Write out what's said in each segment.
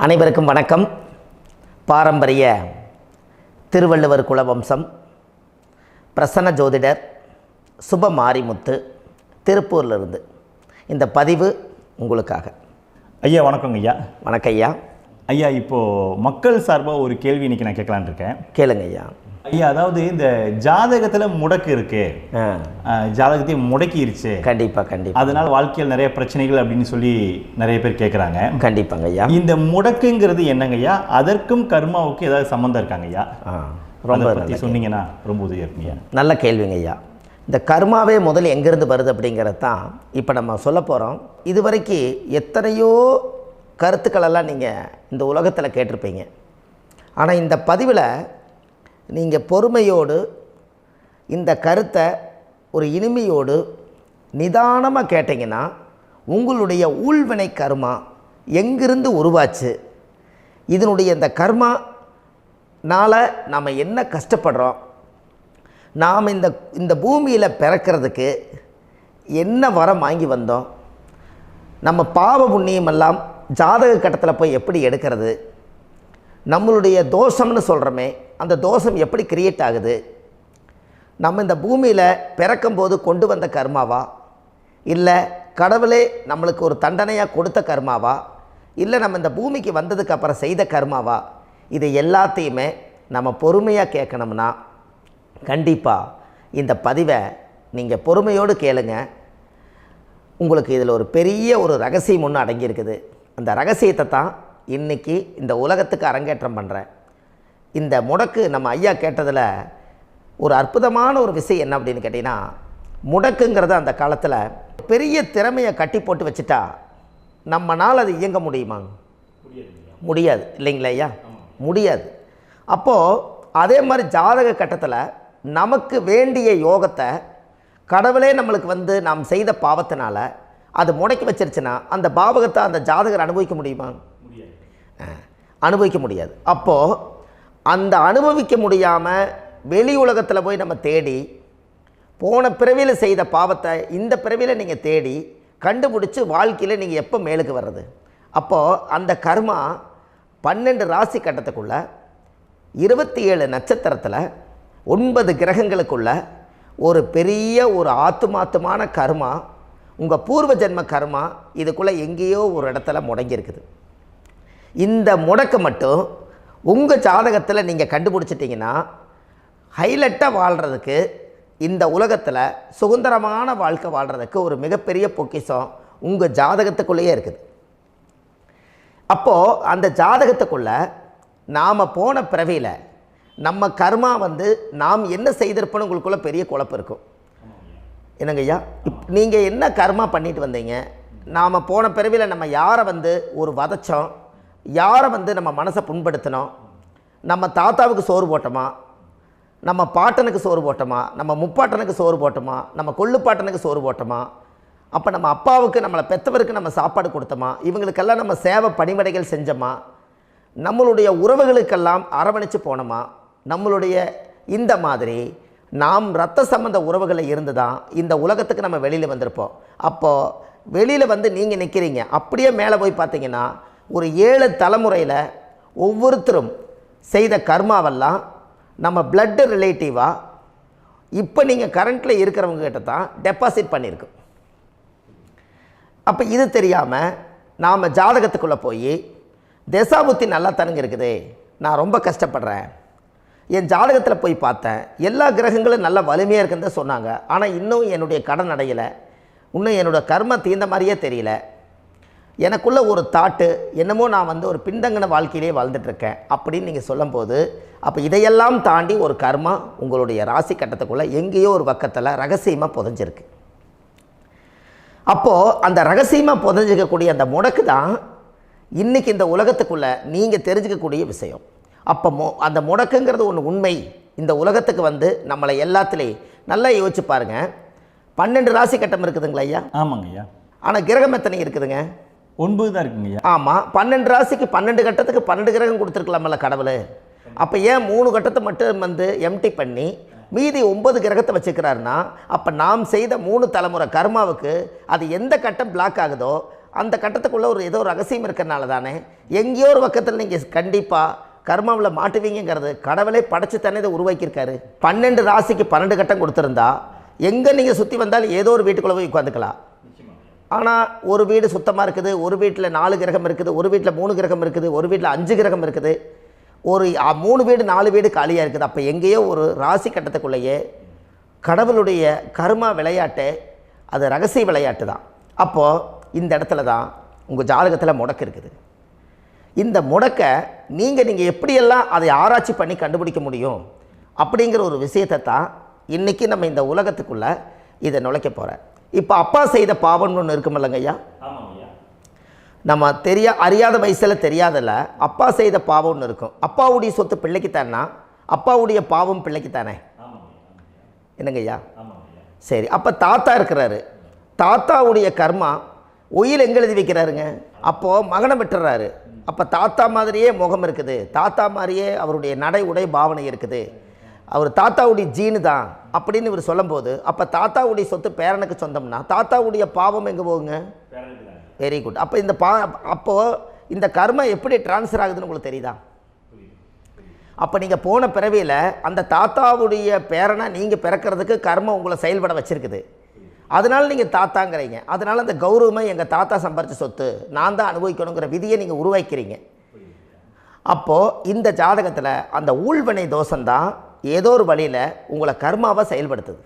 அனைவருக்கும் வணக்கம். பாரம்பரிய திருவள்ளுவர் குலவம்சம் பிரசன்ன ஜோதிடர் சுப மாரிமுத்து திருப்பூரிலிருந்து இந்த பதிவு உங்களுக்காக. ஐயா வணக்கங்க ஐயா. வணக்கம் ஐயா. ஐயா இப்போது மக்கள் சார்பாக ஒரு கேள்வி இன்றைக்கி நான் கேட்கலான் இருக்கேன். கேளுங்க ஐயா. ஐயா, அதாவது இந்த ஜாதகத்தில் முடக்கு இருக்கு, ஜாதகத்தையும் முடக்கிருச்சு, கண்டிப்பாக அதனால் வாழ்க்கையில் நிறைய பிரச்சனைகள் அப்படின்னு சொல்லி நிறைய பேர் கேட்குறாங்க. கண்டிப்பாங்க ஐயா. இந்த முடக்குங்கிறது என்னங்க ஐயா? அதற்கும் கர்மாவுக்கு ஏதாவது சம்மந்தம் இருக்காங்க ஐயா? ரொம்ப பற்றி சொன்னீங்கன்னா ரொம்ப உதவியாக இருக்குங்க. நல்ல கேள்விங்க ஐயா. இந்த கர்மாவே முதல்ல எங்கேருந்து வருது அப்படிங்கிறது தான் இப்போ நம்ம சொல்ல போகிறோம். இதுவரைக்கும் எத்தனையோ கருத்துக்களெல்லாம் நீங்கள் இந்த உலகத்தில் கேட்டிருப்பீங்க. ஆனால் இந்த பதிவில் நீங்கள் பொறுமையோடு இந்த கருத்தை ஒரு இனிமையோடு நிதானமாக கேட்டிங்கன்னா உங்களுடைய ஊழ்வினை கர்மா எங்கிருந்து உருவாச்சு, இதனுடைய இந்த கர்மானால் நாம் என்ன கஷ்டப்படுறோம், நாம் இந்த பூமியில் பிறக்கிறதுக்கு என்ன வரம் வாங்கி வந்தோம், நம்ம பாவ புண்ணியமெல்லாம் ஜாதக கட்டத்தில் போய் எப்படி எடுக்கிறது, நம்மளுடைய தோஷம்னு சொல்கிறோமே அந்த தோஷம் எப்படி கிரியேட் ஆகுது, நம்ம இந்த பூமியில் பிறக்கும்போது கொண்டு வந்த கர்மாவா, இல்லை கடவுளே நம்மளுக்கு ஒரு தண்டனையாக கொடுத்த கர்மாவா, இல்லை நம்ம இந்த பூமிக்கு வந்ததுக்கு அப்புறம் செய்த கர்மாவா, இது எல்லாத்தையுமே நம்ம பொறுமையாக கேட்கணும்னா கண்டிப்பாக இந்த பதிவை நீங்கள் பொறுமையோடு கேளுங்க. உங்களுக்கு இதில் ஒரு பெரிய ஒரு ரகசியம் ஒன்று அடங்கியிருக்குது. அந்த ரகசியத்தை தான் இன்றைக்கி இந்த உலகத்துக்கு அரங்கேற்றம் பண்ணுறேன். இந்த முடக்கு நம்ம ஐயா கேட்டதில் ஒரு அற்புதமான ஒரு விஷயம் என்ன அப்படின்னு கேட்டிங்கன்னா, முடக்குங்கிறது அந்த காலத்தில் பெரிய திறமையை கட்டி போட்டு வச்சுட்டா நம்மனால் அது இயங்க முடியுமா? முடியாது இல்லைங்களா ஐயா? முடியாது. அப்போது அதே மாதிரி ஜாதக கட்டத்தில் நமக்கு வேண்டிய யோகத்தை கடவுளே நம்மளுக்கு நாம் செய்த பாவத்தினால அது முடக்கி வச்சிருச்சுன்னா அந்த பாவகத்தை அந்த ஜாதகர் அனுபவிக்க முடியுமா? அனுபவிக்க முடியாது. அப்போது அந்த அனுபவிக்க முடியாமல் வெளி உலகத்தில் போய் நம்ம தேடி போன பிறவியில் செய்த பாவத்தை இந்த பிறவியில் நீங்கள் தேடி கண்டுபிடிச்சி வாழ்க்கையில் நீங்கள் எப்போ மேலுக்கு வர்றது? அப்போது அந்த கர்மா 12 ராசி கட்டத்துக்குள்ள 27 நட்சத்திரத்தில் 9 கிரகங்களுக்குள்ள ஒரு பெரிய ஒரு ஆத்துமாத்துமான கர்மா, உங்கள் பூர்வ ஜென்ம கர்மா இதுக்குள்ளே எங்கேயோ ஒரு இடத்துல முடங்கியிருக்குது. இந்த முடக்க மட்டும் உங்கள் ஜாதகத்தில் நீங்கள் கண்டுபிடிச்சிட்டிங்கன்னா ஹைலைட்டாக வாழ்கிறதுக்கு, இந்த உலகத்தில் சுதந்திரமான வாழ்க்கை வாழ்கிறதுக்கு ஒரு மிகப்பெரிய பொக்கிஷம் உங்கள் ஜாதகத்துக்குள்ளேயே இருக்குது. அப்போது அந்த ஜாதகத்துக்குள்ளே நாம் போன பிறவியில் நம்ம கர்மா நாம் என்ன செய்திருப்போன்னு உங்களுக்குள்ளே பெரிய குழப்பம் இருக்கும். என்னங்க ஐயா, நீங்கள் என்ன கர்மா பண்ணிட்டு வந்தீங்க, நாம் போன பிறவியில் நம்ம யாரை ஒரு வதச்சோம், யாரை நம்ம மனசை புண்படுத்தினோம், நம்ம தாத்தாவுக்கு சோறு போட்டோமா, நம்ம பாட்டனுக்கு சோறு போட்டோமா, நம்ம முப்பாட்டனுக்கு சோறு போட்டோமா, நம்ம கொள்ளுப்பாட்டனுக்கு சோறு போட்டோமா, அப்போ நம்ம அப்பாவுக்கு நம்மளை பெற்றவருக்கு நம்ம சாப்பாடு கொடுத்தோமா, இவங்களுக்கெல்லாம் நம்ம சேவை பணிமடைகள் செஞ்சோமா, நம்மளுடைய உறவுகளுக்கெல்லாம் அரவணைச்சு போனோமா, நம்மளுடைய இந்த மாதிரி நாம் இரத்த சம்பந்த உறவுகளை இருந்து தான் இந்த உலகத்துக்கு நம்ம வெளியில் வந்திருப்போம். அப்போது வெளியில் நீங்கள் நிற்கிறீங்க, அப்படியே மேலே போய் பார்த்தீங்கன்னா ஒரு 7 தலைமுறையில் ஒவ்வொருத்தரும் செய்த கர்மாவெல்லாம் நம்ம பிளட்டு ரிலேட்டிவாக இப்போ நீங்கள் கரண்ட்டில் இருக்கிறவங்க கிட்ட தான் டெபாசிட் பண்ணியிருக்கோம். அப்போ இது தெரியாமல் நாம் ஜாதகத்துக்குள்ளே போய் தசாபுத்தி நல்லா தனுங்க இருக்குது, நான் ரொம்ப கஷ்டப்படுறேன், என் ஜாதகத்தில் போய் பார்த்தேன் எல்லா கிரகங்களும் நல்ல வலிமையாக இருக்குன்னு தான் சொன்னாங்க, ஆனால் இன்னும் என்னுடைய கடன் அடையலை, இன்னும் என்னோடய கர்ம தீர்ந்த மாதிரியே தெரியல, எனக்குள்ளே ஒரு தாட்டு என்னமோ நான் ஒரு பின்தங்கின வாழ்க்கையிலே வாழ்ந்துட்டுருக்கேன் அப்படின்னு நீங்கள் சொல்லும்போது, அப்போ இதையெல்லாம் தாண்டி ஒரு கர்மா உங்களுடைய ராசி கட்டத்துக்குள்ளே எங்கேயோ ஒரு பக்கத்தில் ரகசியமாக புதைஞ்சிருக்கு. அப்போது அந்த ரகசியமாக புதைஞ்சிக்கக்கூடிய அந்த முடக்கு தான் இன்றைக்கி இந்த உலகத்துக்குள்ளே நீங்கள் தெரிஞ்சுக்கக்கூடிய விஷயம். அப்போ அந்த முடக்குங்கிறது ஒன்று உண்மை. இந்த உலகத்துக்கு நம்மளை எல்லாத்துலேயும் நல்லா யோசிச்சு பாருங்கள். 12 ராசி கட்டம் இருக்குதுங்களா ஐயா? ஆமாங்க ஐயா. ஆனால் கிரகம் எத்தனை இருக்குதுங்க? 9 தான் இருக்குங்க ஐயா. ஆமாம், 12 ராசிக்கு 12 கட்டத்துக்கு 12 கிரகம் கொடுத்துருக்கலாமல்ல கடவுள். அப்போ ஏன் 3 கட்டத்தை மட்டும் எம்டி பண்ணி மீதி 9 கிரகத்தை வச்சுக்கிறாருன்னா, அப்போ நாம் செய்த 3 தலைமுறை கர்மாவுக்கு அது எந்த கட்டம் பிளாக் ஆகுதோ அந்த கட்டத்துக்குள்ளே ஏதோ ஒரு ரகசியம் இருக்கிறனால தானே எங்கேயோ ஒரு பக்கத்தில் நீங்கள் கண்டிப்பாக கர்மாவில் மாட்டுவீங்கிறது கடவுளே படைச்சு தானே இதை உருவாக்கியிருக்காரு. 12 ராசிக்கு 12 கட்டம் கொடுத்துருந்தா எங்கே நீங்கள் சுற்றி வந்தாலும் ஏதோ ஒரு வீட்டுக்குள்ளே போய் உட்காந்துக்கலாம். ஆனால் ஒரு வீடு சுத்தமாக இருக்குது, ஒரு வீட்டில் 4 கிரகம் இருக்குது, ஒரு வீட்டில் 3 கிரகம் இருக்குது, ஒரு வீட்டில் 5 கிரகம் இருக்குது, ஒரு 3 வீடு 4 வீடு காலியாக இருக்குது. அப்போ எங்கேயோ ஒரு ராசி கட்டத்துக்குள்ளேயே கடவுளுடைய கர்மா விளையாட்டு, அது ரகசிய விளையாட்டு தான். அப்போது இந்த இடத்துல தான் உங்கள் ஜாதகத்தில் முடக்கு இருக்குது. இந்த முடக்கை நீங்கள் எப்படியெல்லாம் அதை ஆராய்ச்சி பண்ணி கண்டுபிடிக்க முடியும் அப்படிங்கிற ஒரு விஷயத்தை தான் இன்றைக்கி நம்ம இந்த உலகத்துக்குள்ளே இதை நுழைக்க போகிறேன். இப்போ அப்பா செய்த பாவம்னு ஒன்று இருக்குமில்லங்க ஐயா, நம்ம அறியாத வயசில் தெரியாதில்ல, அப்பா செய்த பாவம்னு இருக்கும். அப்பாவுடைய சொத்து பிள்ளைக்குத்தானா, அப்பாவுடைய பாவம் பிள்ளைக்குத்தானே, என்னங்க ஐயா? சரி, அப்போ தாத்தா இருக்கிறாரு, தாத்தாவுடைய கர்மா உயிர் எங்கே எழுதி வைக்கிறாருங்க? அப்போது மகனை விட்டுறாரு. அப்போ தாத்தா மாதிரியே முகம் இருக்குது, தாத்தா மாதிரியே அவருடைய நடை உடை பாவனை இருக்குது, அவர் தாத்தாவுடைய ஜீனு தான் அப்படின்னு இவர் சொல்லும்போது, அப்போ தாத்தாவுடைய சொத்து பேரனுக்கு சொந்தம்னா தாத்தாவுடைய பாவம் எங்கே போகுங்க? Very good. அப்போ அப்போது இந்த கர்மா எப்படி டிரான்ஸ்ஃபர் ஆகுதுன்னு உங்களுக்கு தெரியுதா? அப்போ நீங்கள் போன பிறவியில் அந்த தாத்தாவுடைய பேரனை நீங்கள் பிறக்கிறதுக்கு கர்மம் உங்களை செயல்பட வச்சுருக்குது. அதனால் நீங்கள் தாத்தாங்கிறீங்க. அதனால் அந்த கௌரவமாக எங்கள் தாத்தா சம்பாரித்த சொத்து நான் தான் அனுபவிக்கணுங்கிற விதியை நீங்கள் உருவாக்கிறீங்க. அப்போது இந்த ஜாதகத்தில் அந்த ஊழ்வினை தோஷந்தான் ஏதோ ஒரு வழியில் உங்களை கர்மாவை செயல்படுத்துது.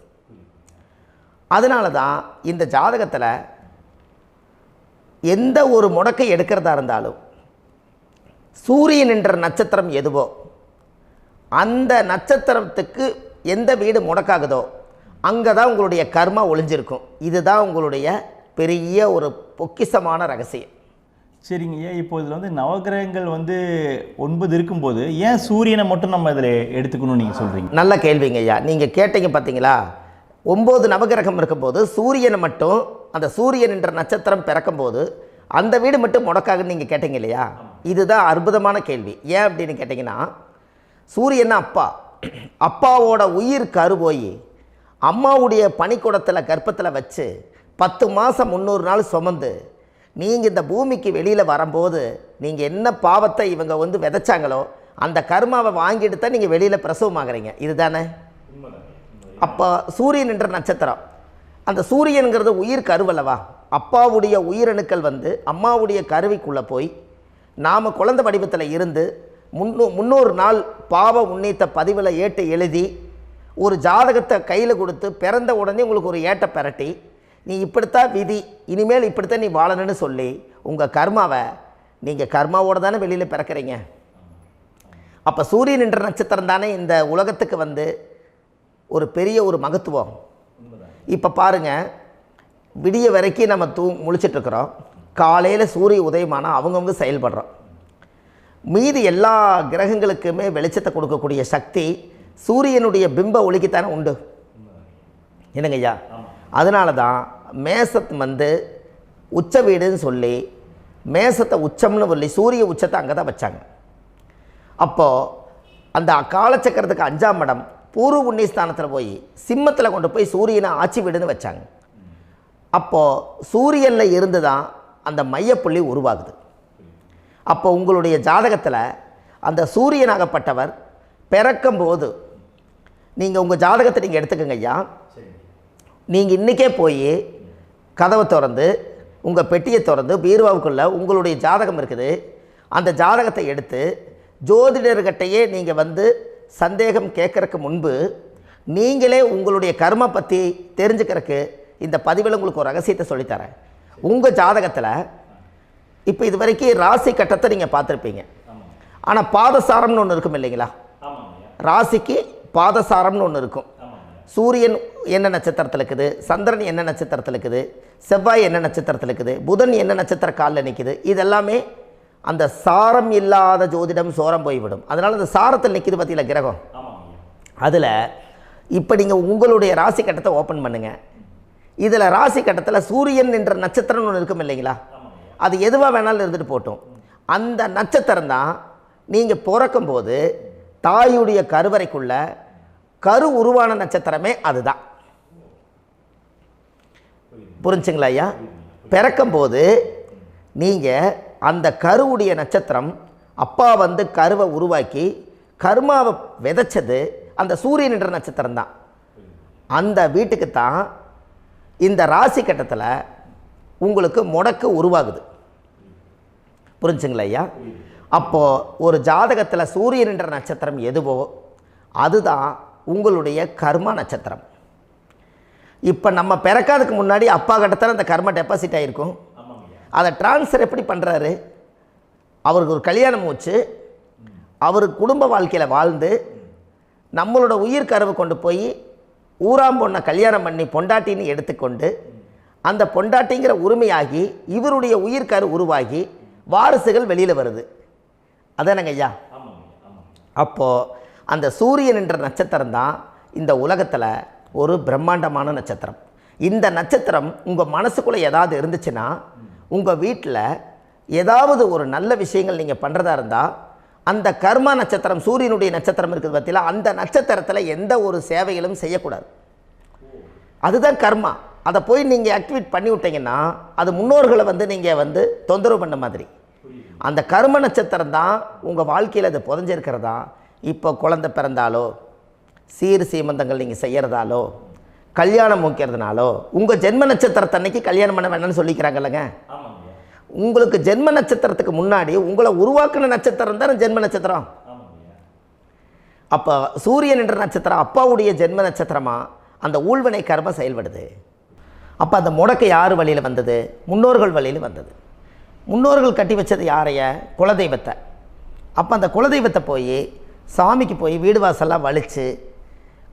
அதனால தான் இந்த ஜாதகத்தில் எந்த ஒரு முடக்கை எடுக்கிறதா இருந்தாலும் சூரியன் என்ற நட்சத்திரம் எதுவோ அந்த நட்சத்திரத்துக்கு எந்த வீடு முடக்காகுதோ அங்கே தான் உங்களுடைய கர்மா ஒளிஞ்சிருக்கும். இதுதான் உங்களுடைய பெரிய ஒரு பொக்கிஷமான ரகசியம். சரிங்க ஐயா, இப்போ இதில் நவகிரகங்கள் 9 இருக்கும்போது ஏன் சூரியனை மட்டும் நம்ம இதில் எடுத்துக்கணும்னு நீங்கள் சொல்கிறீங்க? நல்ல கேள்விங்க ஐயா. நீங்கள் கேட்டீங்க பார்த்தீங்களா, 9 நவகிரகம் இருக்கும்போது சூரியனை மட்டும், அந்த சூரியன் என்ற நட்சத்திரம் பிறக்கும்போது அந்த வீடு மட்டும் முடக்காகுன்னு நீங்கள் கேட்டீங்க இல்லையா? இதுதான் அற்புதமான கேள்வி. ஏன் அப்படின்னு கேட்டிங்கன்னா, சூரியன் அப்பாவோட உயிர் கரு போய் அம்மாவுடைய பனிக்கூடத்தில் கர்ப்பத்தில் வச்சு 10 மாதம் 300 நாள் சுமந்து நீங்கள் இந்த பூமிக்கு வெளியில் வரும்போது நீங்கள் என்ன பாவத்தை இவங்க விதைச்சாங்களோ அந்த கர்மாவை வாங்கிட்டு தான் நீங்கள் வெளியில் பிரசவமாகறீங்க. இதுதானே? அப்போ சூரியன் என்ற நட்சத்திரம், அந்த சூரியனுங்கிறது உயிர் கருவல்லவா, அப்பாவுடைய உயிரணுக்கள் அம்மாவுடைய கருவிக்குள்ளே போய் நாம் குழந்தை வடிவத்தில் இருந்து 300 நாள் பாவ உன்னித்த பதிவில் ஏட்டு எழுதி ஒரு ஜாதகத்தை கையில் கொடுத்து பிறந்த உடனே உங்களுக்கு ஒரு ஏட்டை பெரட்டி நீ இப்படித்தான் விதி, இனிமேல் இப்படித்தான் நீ வாழணும்னு சொல்லி உங்கள் கர்மாவை நீங்கள் கர்மாவோடு தானே வெளியில் பிறக்கிறீங்க. அப்போ சூரியன் என்ற நட்சத்திரம் தானே இந்த உலகத்துக்கு ஒரு பெரிய ஒரு மகத்துவம். இப்போ பாருங்கள், விடிய வரைக்கும் நம்ம முழிச்சிட்ருக்குறோம், காலையில் சூரிய உதயமானால் அவங்கவுங்க செயல்படுறோம். மீதி எல்லா கிரகங்களுக்குமே வெளிச்சத்தை கொடுக்கக்கூடிய சக்தி சூரியனுடைய பிம்ப ஒளிக்குத்தானே உண்டு, என்னங்க ஐயா? அதனால தான் மேசத்து உச்ச வீடுன்னு சொல்லி மேசத்தை உச்சம்னு சொல்லி சூரிய உச்சத்தை அங்கே தான் வச்சாங்க. அப்போது அந்த காலச்சக்கரத்துக்கு 5ஆம் இடம் பூர்வ புண்ணியஸ்தானத்தில் போய் சிம்மத்தில் கொண்டு போய் சூரியனை ஆட்சி வீடுன்னு வச்சாங்க. அப்போது சூரியனில் இருந்து தான் அந்த மையப்புள்ளி உருவாகுது. அப்போ உங்களுடைய ஜாதகத்தில் அந்த சூரியனாகப்பட்டவர் பிறக்கும்போது நீங்கள் உங்கள் ஜாதகத்தை நீங்கள் எடுத்துக்கங்க ஐயா. நீங்கள் இன்றைக்கே போய் கதவை திறந்து உங்கள் பெட்டியை திறந்து பீர்வாவுக்குள்ளே உங்களுடைய ஜாதகம் இருக்குது, அந்த ஜாதகத்தை எடுத்து ஜோதிடர்கிட்டையே நீங்கள் சந்தேகம் கேட்குறக்கு முன்பு நீங்களே உங்களுடைய கர்ம பற்றி தெரிஞ்சுக்கிறதுக்கு இந்த பதிவில் உங்களுக்கு ஒரு ரகசியத்தை சொல்லித்தரேன். உங்கள் ஜாதகத்தில் இப்போ இது வரைக்கும் ராசி கட்டத்தை நீங்கள் பார்த்துருப்பீங்க, ஆனால் பாதசாரம்னு ஒன்று இருக்கும் இல்லைங்களா? ராசிக்கு பாதசாரம்னு ஒன்று இருக்கும். சூரியன் என்ன நட்சத்திரத்தில் இருக்குது, சந்திரன் என்ன நட்சத்திரத்தில் இருக்குது, செவ்வாய் என்ன நட்சத்திரத்தில் இருக்குது, புதன் என்ன நட்சத்திர காலில் நிற்குது, இதெல்லாமே அந்த சாரம் இல்லாத ஜோதிடம் சோரம் போய்விடும். அதனால் அந்த சாரத்தில் நிற்கிது பார்த்தீங்களா கிரகம், அதில் இப்போ நீங்கள் உங்களுடைய ராசி கட்டத்தை ஓப்பன் பண்ணுங்கள். இதில் ராசி கட்டத்தில் சூரியன் என்ற நட்சத்திரம்னு ஒன்று இருக்கும் இல்லைங்களா? அது எதுவாக வேணாலும் இருந்துட்டு போட்டோம். அந்த நட்சத்திரம் தான் நீங்கள் பிறக்கும்போது தாயுடைய கருவறைக்குள்ள கரு உருவான நட்சத்திரமே அதுதான். புரிஞ்சுங்களா ஐயா? பிறக்கும்போது நீங்கள் அந்த கருவுடைய நட்சத்திரம் அப்பா வந்து கருவை உருவாக்கி கர்மாவை விதைச்சது அந்த சூரியன் என்ற நட்சத்திரம் தான். அந்த வீட்டுக்கு தான் இந்த ராசி கட்டத்தில் உங்களுக்கு முடக்கு உருவாகுது. புரிஞ்சுங்களா ஐயா? அப்போது ஒரு ஜாதகத்தில் சூரியன் என்ற நட்சத்திரம் எதுவோ அதுதான் உங்களுடைய கர்மா நட்சத்திரம். இப்போ நம்ம பிறக்காதுக்கு முன்னாடி அப்பா கட்டத்தில் அந்த கர்மா டெபாசிட் ஆகிருக்கும். அதை ட்ரான்ஸ்ஃபர் எப்படி பண்ணுறாரு? அவருக்கு ஒரு கல்யாணம் வச்சு அவர் குடும்ப வாழ்க்கையில் வாழ்ந்து நம்மளோட உயிர் கருவை கொண்டு போய் ஊராம் பொண்ணை கல்யாணம் பண்ணி பொண்டாட்டின்னு எடுத்துக்கொண்டு அந்த பொண்டாட்டிங்கிற உரிமையாகி இவருடைய உயிர் கரு உருவாகி வாரிசுகள் வெளியில் வருது. அதானங்க ஐயா? அப்போது அந்த சூரியன் என்ற நட்சத்திரம் தான் இந்த உலகத்தில் ஒரு பிரம்மாண்டமான நட்சத்திரம். இந்த நட்சத்திரம் உங்கள் மனசுக்குள்ளே ஏதாவது இருந்துச்சுன்னா உங்கள் வீட்டில் ஏதாவது ஒரு நல்ல விஷயங்கள் நீங்கள் பண்ணுறதா இருந்தால் அந்த கர்மா நட்சத்திரம் சூரியனுடைய நட்சத்திரம் இருக்குது பார்த்தீங்களா, அந்த நட்சத்திரத்தில் எந்த ஒரு சேவைகளும் செய்யக்கூடாது. அதுதான் கர்மா. அதை போய் நீங்கள் ஆக்டிவேட் பண்ணி விட்டீங்கன்னா அது முன்னோர்களை வந்து நீங்கள் வந்து தொந்தரவு பண்ண மாதிரி. அந்த கர்ம நட்சத்திரம் தான் உங்கள் வாழ்க்கையில் அது புதஞ்சிருக்கிறதா. இப்போ குழந்தை பிறந்தாலோ சீர் சீமந்தங்கள் நீங்கள் செய்கிறதாலோ கல்யாணம் முக்கிறதுனாலோ உங்கள் ஜென்ம நட்சத்திரத்தன்னைக்கு கல்யாணம் பண்ண வேண்டாம்னு சொல்லிக்கிறாங்கல்லங்க. உங்களுக்கு ஜென்ம நட்சத்திரத்துக்கு முன்னாடி உங்களை உருவாக்குன நட்சத்திரம் தான் ஜென்ம நட்சத்திரம். அப்போ சூரியன் என்ற நட்சத்திரம் அப்பாவுடைய ஜென்ம நட்சத்திரமாக அந்த ஊழ்வினை கர்மம் செயல்படுது. அப்போ அந்த முடக்கு யார் வழியில் வந்தது? முன்னோர்கள் வழியில் வந்தது. முன்னோர்கள் கட்டி வச்சது யாரைய? குலதெய்வத்தை. அப்போ அந்த குலதெய்வத்தை போய் சாமிக்கு போய் வீடு வாசல்லாம் வலித்து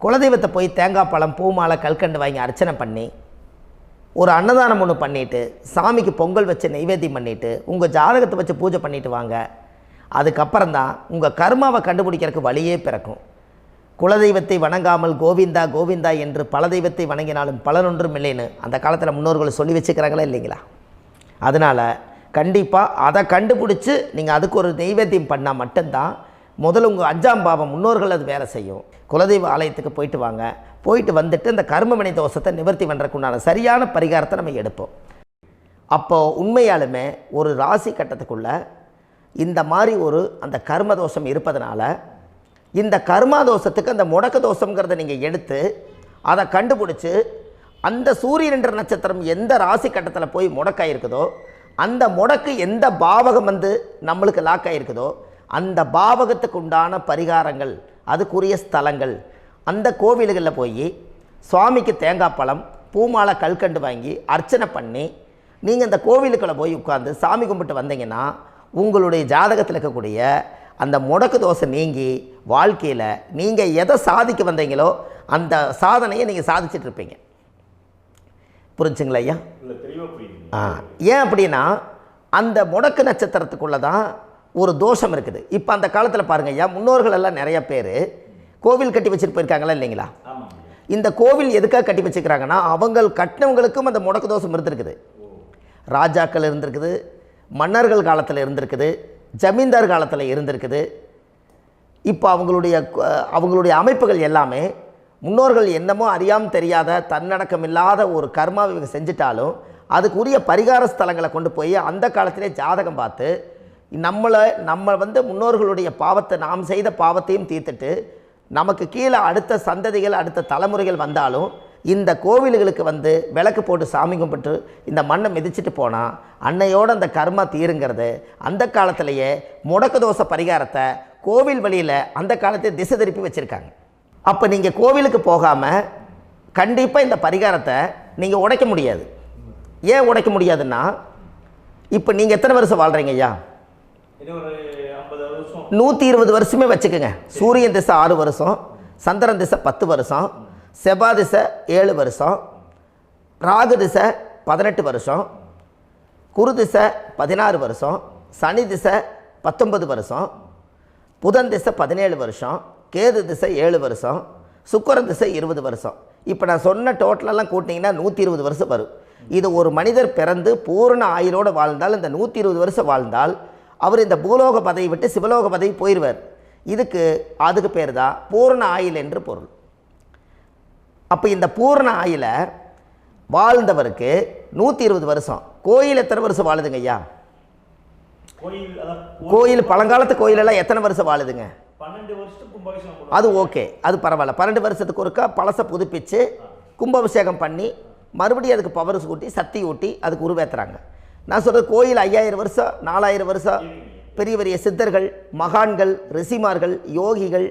குலதெய்வத்தை போய் தேங்காய் பழம் பூ மாலை கல்கண்டு வாங்கி அர்ச்சனை பண்ணி ஒரு அன்னதானம் ஒன்று பண்ணிவிட்டு சாமிக்கு பொங்கல் வச்சு நைவேத்தியம் பண்ணிவிட்டு உங்கள் ஜாதகத்தை வச்சு பூஜை பண்ணிவிட்டு வாங்க. அதுக்கப்புறம் தான் உங்கள் கர்மாவை கண்டுபிடிக்கிறதுக்கு வழியே பிறக்கும். குலதெய்வத்தை வணங்காமல் கோவிந்தா கோவிந்தா என்று பல தெய்வத்தை வணங்கினாலும் பலனொன்றும் இல்லைன்னு அந்த காலத்தில் முன்னோர்கள் சொல்லி வச்சுக்கிறாங்களா இல்லைங்களா? அதனால் கண்டிப்பாக அதை கண்டுபிடிச்சி நீங்கள் அதுக்கு ஒரு நைவேத்தியம் பண்ணால் மட்டும்தான் முதல்ல உங்கள் 5ஆம் பாவம் முன்னோர்கள் அது வேலை செய்யும். குலதெய்வ ஆலயத்துக்கு போயிட்டு வாங்க. போயிட்டு வந்துட்டு இந்த கர்மவினை தோஷத்தை நிவர்த்தி பண்ணுறதுக்குண்டான சரியான பரிகாரத்தை நம்ம எடுப்போம். அப்போது உண்மையாலுமே ஒரு ராசி கட்டத்துக்குள்ளே இந்த மாதிரி ஒரு அந்த கர்ம தோஷம் இருப்பதனால இந்த கர்மா தோஷத்துக்கு அந்த முடக்க தோஷங்கிறத நீங்கள் எடுத்து அதை கண்டுபிடிச்சி அந்த சூரியன் என்ற நட்சத்திரம் எந்த ராசி கட்டத்தில் போய் முடக்காயிருக்குதோ அந்த முடக்கு எந்த பாவகம் வந்து நம்மளுக்கு லாக் ஆகிருக்குதோ அந்த பாவகத்துக்கு உண்டான பரிகாரங்கள் அதுக்குரிய ஸ்தலங்கள் அந்த கோவில்களில் போய் சுவாமிக்கு தேங்காய் பழம் பூமாலை கல்கண்டு வாங்கி அர்ச்சனை பண்ணி நீங்கள் இந்த கோவிலுக்குள்ளே போய் உட்காந்து சாமி கும்பிட்டு வந்தீங்கன்னா உங்களுடைய ஜாதகத்தில் இருக்கக்கூடிய அந்த முடக்கு தோசை நீங்கி வாழ்க்கையில் நீங்கள் எதை சாதிக்க வந்தீங்களோ அந்த சாதனையை நீங்கள் சாதிச்சிட்ருப்பீங்க. புரிஞ்சுங்களா ஐயா? ஏன் அப்படின்னா அந்த முடக்கு நட்சத்திரத்துக்குள்ளே தான் ஒரு தோஷம் இருக்குது. இப்போ அந்த காலத்தில் பாருங்கள் ஐயா, முன்னோர்கள் எல்லாம் நிறைய பேர் கோவில் கட்டி வச்சுட்டு போயிருக்காங்களா இல்லைங்களா? இந்த கோவில் எதுக்காக கட்டி வச்சுக்கிறாங்கன்னா அவங்க கட்டினவங்களுக்கும் அந்த முடக்கு தோஷம் இருந்திருக்குது. ராஜாக்கள் இருந்திருக்குது, மன்னர்கள் காலத்தில் இருந்திருக்குது, ஜமீன்தார் காலத்தில் இருந்திருக்குது. இப்போ அவங்களுடைய அமைப்புகள் எல்லாமே முன்னோர்கள் என்னமோ அறியாமல் தெரியாத தன்னடக்கம் இல்லாத ஒரு கர்மாவை இவங்க செஞ்சிட்டாலும் அதுக்குரிய பரிகார ஸ்தலங்களை கொண்டு போய் அந்த காலத்திலே ஜாதகம் பார்த்து நம்ம வந்து முன்னோர்களுடைய பாவத்தை நாம் செய்த பாவத்தையும் தீர்த்துட்டு நமக்கு கீழே அடுத்த சந்ததிகள் அடுத்த தலைமுறைகள் வந்தாலும் இந்த கோவில்களுக்கு வந்து விளக்கு போட்டு சாமி கும்பிட்டு இந்த மண்ணை மிதிச்சிட்டு போனால் அன்னையோடு அந்த கர்மா தீருங்கிறது அந்த காலத்திலேயே முடக்க தோஷ பரிகாரத்தை கோவில் வழியில் அந்த காலத்தை திசை திருப்பி வச்சுருக்காங்க. அப்போ நீங்கள் கோவிலுக்கு போகாமல் கண்டிப்பாக இந்த பரிகாரத்தை நீங்கள் உடைக்க முடியாது. ஏன் உடைக்க முடியாதுன்னா இப்போ நீங்கள் எத்தனை வருஷம் வாழ்கிறீங்க ஐயா? 120 வருஷமே வச்சுக்கோங்க. சூரியன் திசை 6 வருஷம், சந்திரன் திசை 10 வருஷம், செவ்வாய் திசை 7 வருஷம், ராகு திசை 18 வருஷம், குரு திசை 16 வருஷம், சனி திசை 19 வருஷம், புதன் திசை 17 வருஷம், கேது திசை 7 வருஷம், சுக்கிரன் திசை 20 வருஷம். இப்போ நான் சொன்ன டோட்டலெல்லாம் கூட்டிங்கன்னா 120 வருஷம் வரும். இது ஒரு மனிதர் பிறந்து பூரண ஆயுளோடு வாழ்ந்தால் இந்த 120 வருஷம் வாழ்ந்தால் அவர் இந்த பூலோக பதவி விட்டு சிவலோக பதவி போயிடுவார். அதுக்கு பேர் தான் பூரண ஆயுள் என்று பொருள். அப்போ இந்த பூரண ஆயுளை வாழ்ந்தவருக்கு 120 வருஷம். கோயில் எத்தனை வருஷம் வாழுதுங்க ஐயா? கோயில் பழங்காலத்து கோயிலெல்லாம் எத்தனை வருஷம் வாழுதுங்க? 12 வருஷத்துக்கு கும்பாபிஷேகம். அது ஓகே, அது பரவாயில்ல. 12 வருஷத்துக்கு ஒருக்கா பழசை புதுப்பிச்சு கும்பாபிஷேகம் பண்ணி மறுபடியும் அதுக்கு பவர் ஊட்டி சக்தி ஊட்டி அதுக்கு உருவேற்றுறாங்க. நான் சொல்கிறது கோயில் 5000 வருஷம் 4000 வருஷம் பெரிய பெரிய சித்தர்கள், மகான்கள், ரிஷிமார்கள், யோகிகள்,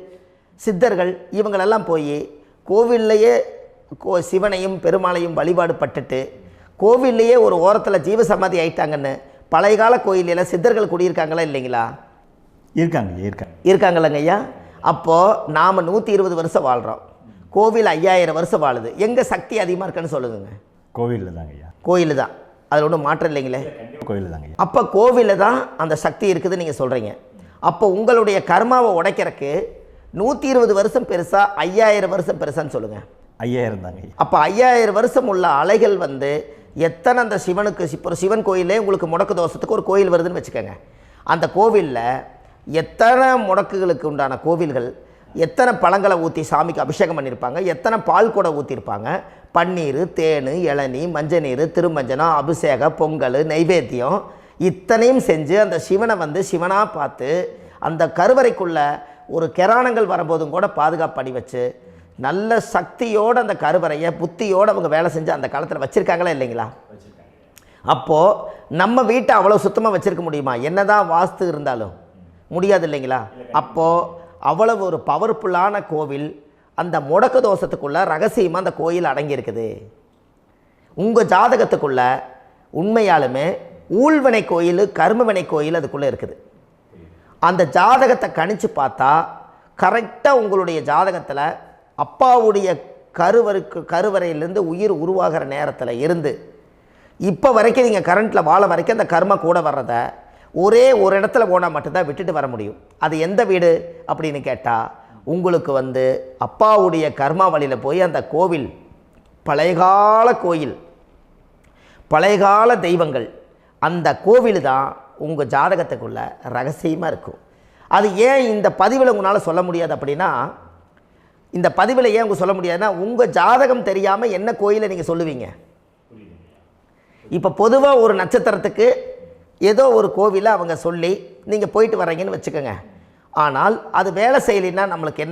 சித்தர்கள் இவங்களெல்லாம் போய் கோவில்லையே சிவனையும் பெருமாளையும் வழிபாடு பட்டுட்டு கோவில்லையே ஒரு ஓரத்தில் ஜீவசமாதி ஆயிட்டாங்கன்னு பழைய கால கோயிலில் சித்தர்கள் குடியிருக்காங்களா இல்லைங்களா? இருக்காங்கல்லங்க ஐயா. அப்போது நாம் 120 வருஷம் வாழ்கிறோம், கோவில் 5000 வருஷம் வாழுது. எங்கே சக்தி அதிகமாக இருக்குன்னு சொல்லுங்க? கோவிலில் தாங்க ஐயா. கோயில் தான், அதில் ஒன்றும் மாற்றம் இல்லைங்களே. கோயில் தாங்க. அப்போ கோவிலில் தான் அந்த சக்தி இருக்குதுன்னு நீங்கள் சொல்கிறீங்க. அப்போ உங்களுடைய கர்மாவை உடைக்கிறதுக்கு 120 வருஷம் பெருசா 5000 வருஷம் பெருசான்னு சொல்லுங்கள்? 5000 தாங்க. அப்போ 5000 வருஷம் உள்ள அலைகள் வந்து எத்தனை அந்த சிவனுக்கு இப்போ சிவன் கோயிலே உங்களுக்கு முடக்கு தோஷத்துக்கு ஒரு கோயில் வருதுன்னு வச்சுக்கோங்க. அந்த கோவிலில் எத்தனை முடக்குகளுக்கு உண்டான கோவில்கள், எத்தனை பழங்களை ஊற்றி சாமிக்கு அபிஷேகம் பண்ணியிருப்பாங்க, எத்தனை பால் கூட ஊற்றிருப்பாங்க, பன்னீர், தேன், இளநீ, மஞ்சள் நீர், திருமஞ்சனம், அபிஷேகம், பொங்கல், நைவேத்தியம் இத்தனையும் செஞ்சு அந்த சிவனை வந்து சிவனாக பார்த்து அந்த கருவறைக்குள்ள ஒரு கிராணங்கள் வரும்போதும் கூட பாதுகாப்பு பண்ணி வச்சு நல்ல சக்தியோடு அந்த கருவறையை புத்தியோடு அவங்க வேலை செஞ்சு அந்த காலத்தில் வச்சுருக்காங்களா இல்லைங்களா? அப்போது நம்ம வீட்டை அவ்வளோ சுத்தமாக வச்சுருக்க முடியுமா? என்னதான் வாஸ்து இருந்தாலும் முடியாது இல்லைங்களா? அப்போது அவ்வளவு ஒரு பவர்ஃபுல்லான கோவில் அந்த முடக்கு தோஷத்துக்குள்ளே ரகசியமாக அந்த கோயில் அடங்கியிருக்குது. உங்கள் ஜாதகத்துக்குள்ளே உண்மையாலுமே ஊழ்வினை கோயில், கர்மவினை கோயில் அதுக்குள்ளே இருக்குது. அந்த ஜாதகத்தை கணிச்சு பார்த்தா கரெக்டாக உங்களுடைய ஜாதகத்தில் அப்பாவுடைய கருவறையிலேருந்து உயிர் உருவாகிற நேரத்தில் இருந்து இப்போ வரைக்கும் நீங்கள் கரண்ட்டில் வாழ வரைக்கும் அந்த கர்ம கூட வர்றதை ஒரே ஒரு இடத்துல போனால் மட்டும்தான் விட்டுட்டு வர முடியும். அது எந்த வீடு அப்படின்னு கேட்டால் உங்களுக்கு வந்து அப்பாவுடைய கர்மா வழியில் போய் அந்த கோவில் பழையகால கோயில், பழையகால தெய்வங்கள், அந்த கோவில் தான் உங்கள் ஜாதகத்துக்குள்ள ரகசியமாக இருக்கும். அது ஏன் இந்த பதிவில் உங்களால் சொல்ல முடியாது அப்படின்னா, இந்த பதிவில் ஏன் உங்க சொல்ல முடியாதுன்னா உங்கள் ஜாதகம் தெரியாமல் என்ன கோயிலை நீங்கள் சொல்லுவீங்க? இப்போ பொதுவாக ஒரு நட்சத்திரத்துக்கு ஏதோ ஒரு கோவிலை அவங்க சொல்லி நீங்கள் போயிட்டு வர்றீங்கன்னு வச்சுக்கோங்க. ஆனால் அது வேலை செய்யலைன்னா நம்மளுக்கு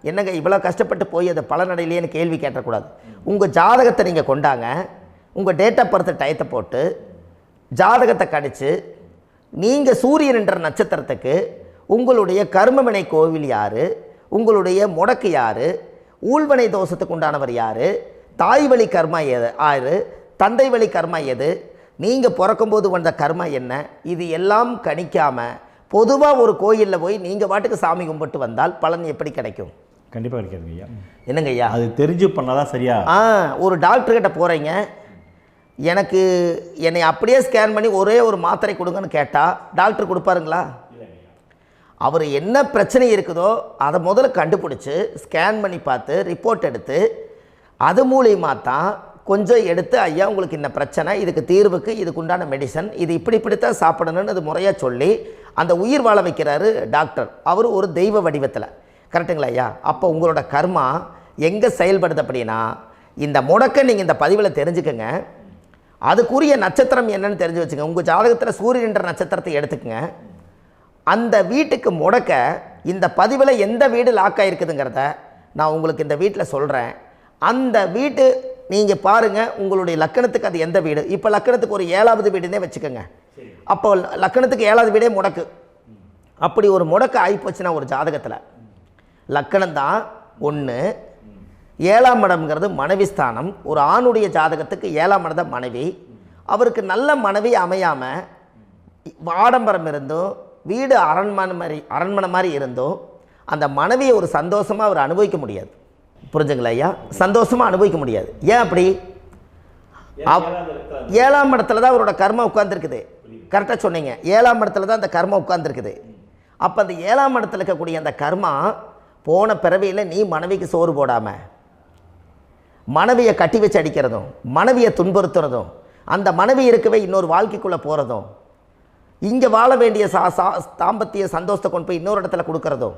என்னங்க இவ்வளோ கஷ்டப்பட்டு போய் அதை பலனடையிலேன்னு கேள்வி கேட்டக்கூடாது. உங்கள் ஜாதகத்தை நீங்கள் கொண்டாங்க, உங்கள் டேட் ஆஃப் பர்த் டயத்தை போட்டு ஜாதகத்தை கணிச்சு நீங்கள் சூரியன் என்ற நட்சத்திரத்துக்கு உங்களுடைய கர்மவினை கோவில் யார், உங்களுடைய முடக்கு யார், ஊழ்வனை தோஷத்துக்கு உண்டானவர் யார், தாய் வழி கர்மா யார், தந்தை வழி கர்மா எது, நீங்கள் பிறக்கும்போது வந்த கர்மா என்ன, இது எல்லாம் கணிக்காமல் பொதுவாக ஒரு கோயிலில் போய் நீங்கள் பாட்டுக்கு சாமி கும்பிட்டு வந்தால் பலன் எப்படி கிடைக்கும்? கண்டிப்பாக கிடைக்காதுங்க ஐயா. என்னங்க ஐயா? அது தெரிஞ்சு பண்ணாதான் சரியா? ஒரு டாக்டர்கிட்ட போகிறீங்க, என்னை அப்படியே ஸ்கேன் பண்ணி ஒரே ஒரு மாத்திரை கொடுங்கன்னு கேட்டால் டாக்டர் கொடுப்பாருங்களா? அவர் என்ன பிரச்சனை இருக்குதோ அதை முதல்ல கண்டுபிடிச்சி ஸ்கேன் பண்ணி பார்த்து ரிப்போர்ட் எடுத்து அது மூலியமாக தான் கொஞ்சம் எடுத்து ஐயா உங்களுக்கு இந்த பிரச்சனை, இதுக்கு தீர்வுக்கு இதுக்குண்டான மெடிசன், இது இப்படித்தான் சாப்பிடணும்னு அது முறையாக சொல்லி அந்த உயிர் வாழ வைக்கிறாரு டாக்டர். அவர் ஒரு தெய்வ வடிவத்தில். கரெக்டுங்களா ஐயா? அப்போ உங்களோட கர்மா எங்கே செயல்படுது அப்படின்னா இந்த முடக்க நீங்கள் இந்த பதிவில் தெரிஞ்சுக்கங்க. அதுக்குரிய நட்சத்திரம் என்னன்னு தெரிஞ்சு வச்சுங்க. உங்கள் ஜாதகத்தில் சூரியன் என்ற நட்சத்திரத்தை எடுத்துக்கங்க. அந்த வீட்டுக்கு முடக்க இந்த பதிவில் எந்த வீடு லாக் ஆகிருக்குதுங்கிறத நான் உங்களுக்கு இந்த வீட்டில் சொல்கிறேன். அந்த வீட்டு நீங்கள் பாருங்கள், உங்களுடைய லக்கணத்துக்கு அது எந்த வீடு. இப்போ லக்கணத்துக்கு ஒரு 7வது வீடுன்னே வச்சுக்கோங்க. அப்போ லக்கணத்துக்கு 7வது வீடே முடக்கு. அப்படி ஒரு முடக்கு ஆகிப்போச்சுன்னா ஒரு ஜாதகத்தில் லக்கணம் தான் 1, 7ஆம் இடம்ங்கிறது மனைவி ஸ்தானம். ஒரு ஆணுடைய ஜாதகத்துக்கு 7ஆம் இடம் தான் மனைவி. அவருக்கு நல்ல மனைவி அமையாமல் ஆடம்பரம் இருந்தும் வீடு அரண்மனை மாதிரி இருந்தும் அந்த மனைவியை ஒரு சந்தோஷமாக அவர் அனுபவிக்க முடியாது. புரிஞ்சுங்களா ஐயா? சந்தோஷமாக அனுபவிக்க முடியாது. ஏன் அப்படி? 7ஆம் இடத்துல தான் அவரோட கர்மா உட்கார்ந்துருக்குது. கரெக்டாக சொன்னீங்க. 7ஆம் இடத்துல தான் அந்த கர்மா உட்கார்ந்துருக்குது. அப்போ அந்த 7ஆம் இடத்துல இருக்கக்கூடிய அந்த கர்மா போன பிறவியில் நீ மனைவிக்கு சோறு போடாமல் மனைவியை கட்டி வச்சு அடிக்கிறதும், மனைவியை துன்புறுத்துறதும், அந்த மனைவி இருக்கவே இன்னொரு வாழ்க்கைக்குள்ளே போகிறதும், இங்கே வாழ வேண்டிய தாம்பத்திய சந்தோஷத்தை கொண்டு போய் இன்னொரு இடத்துல கொடுக்கறதும்,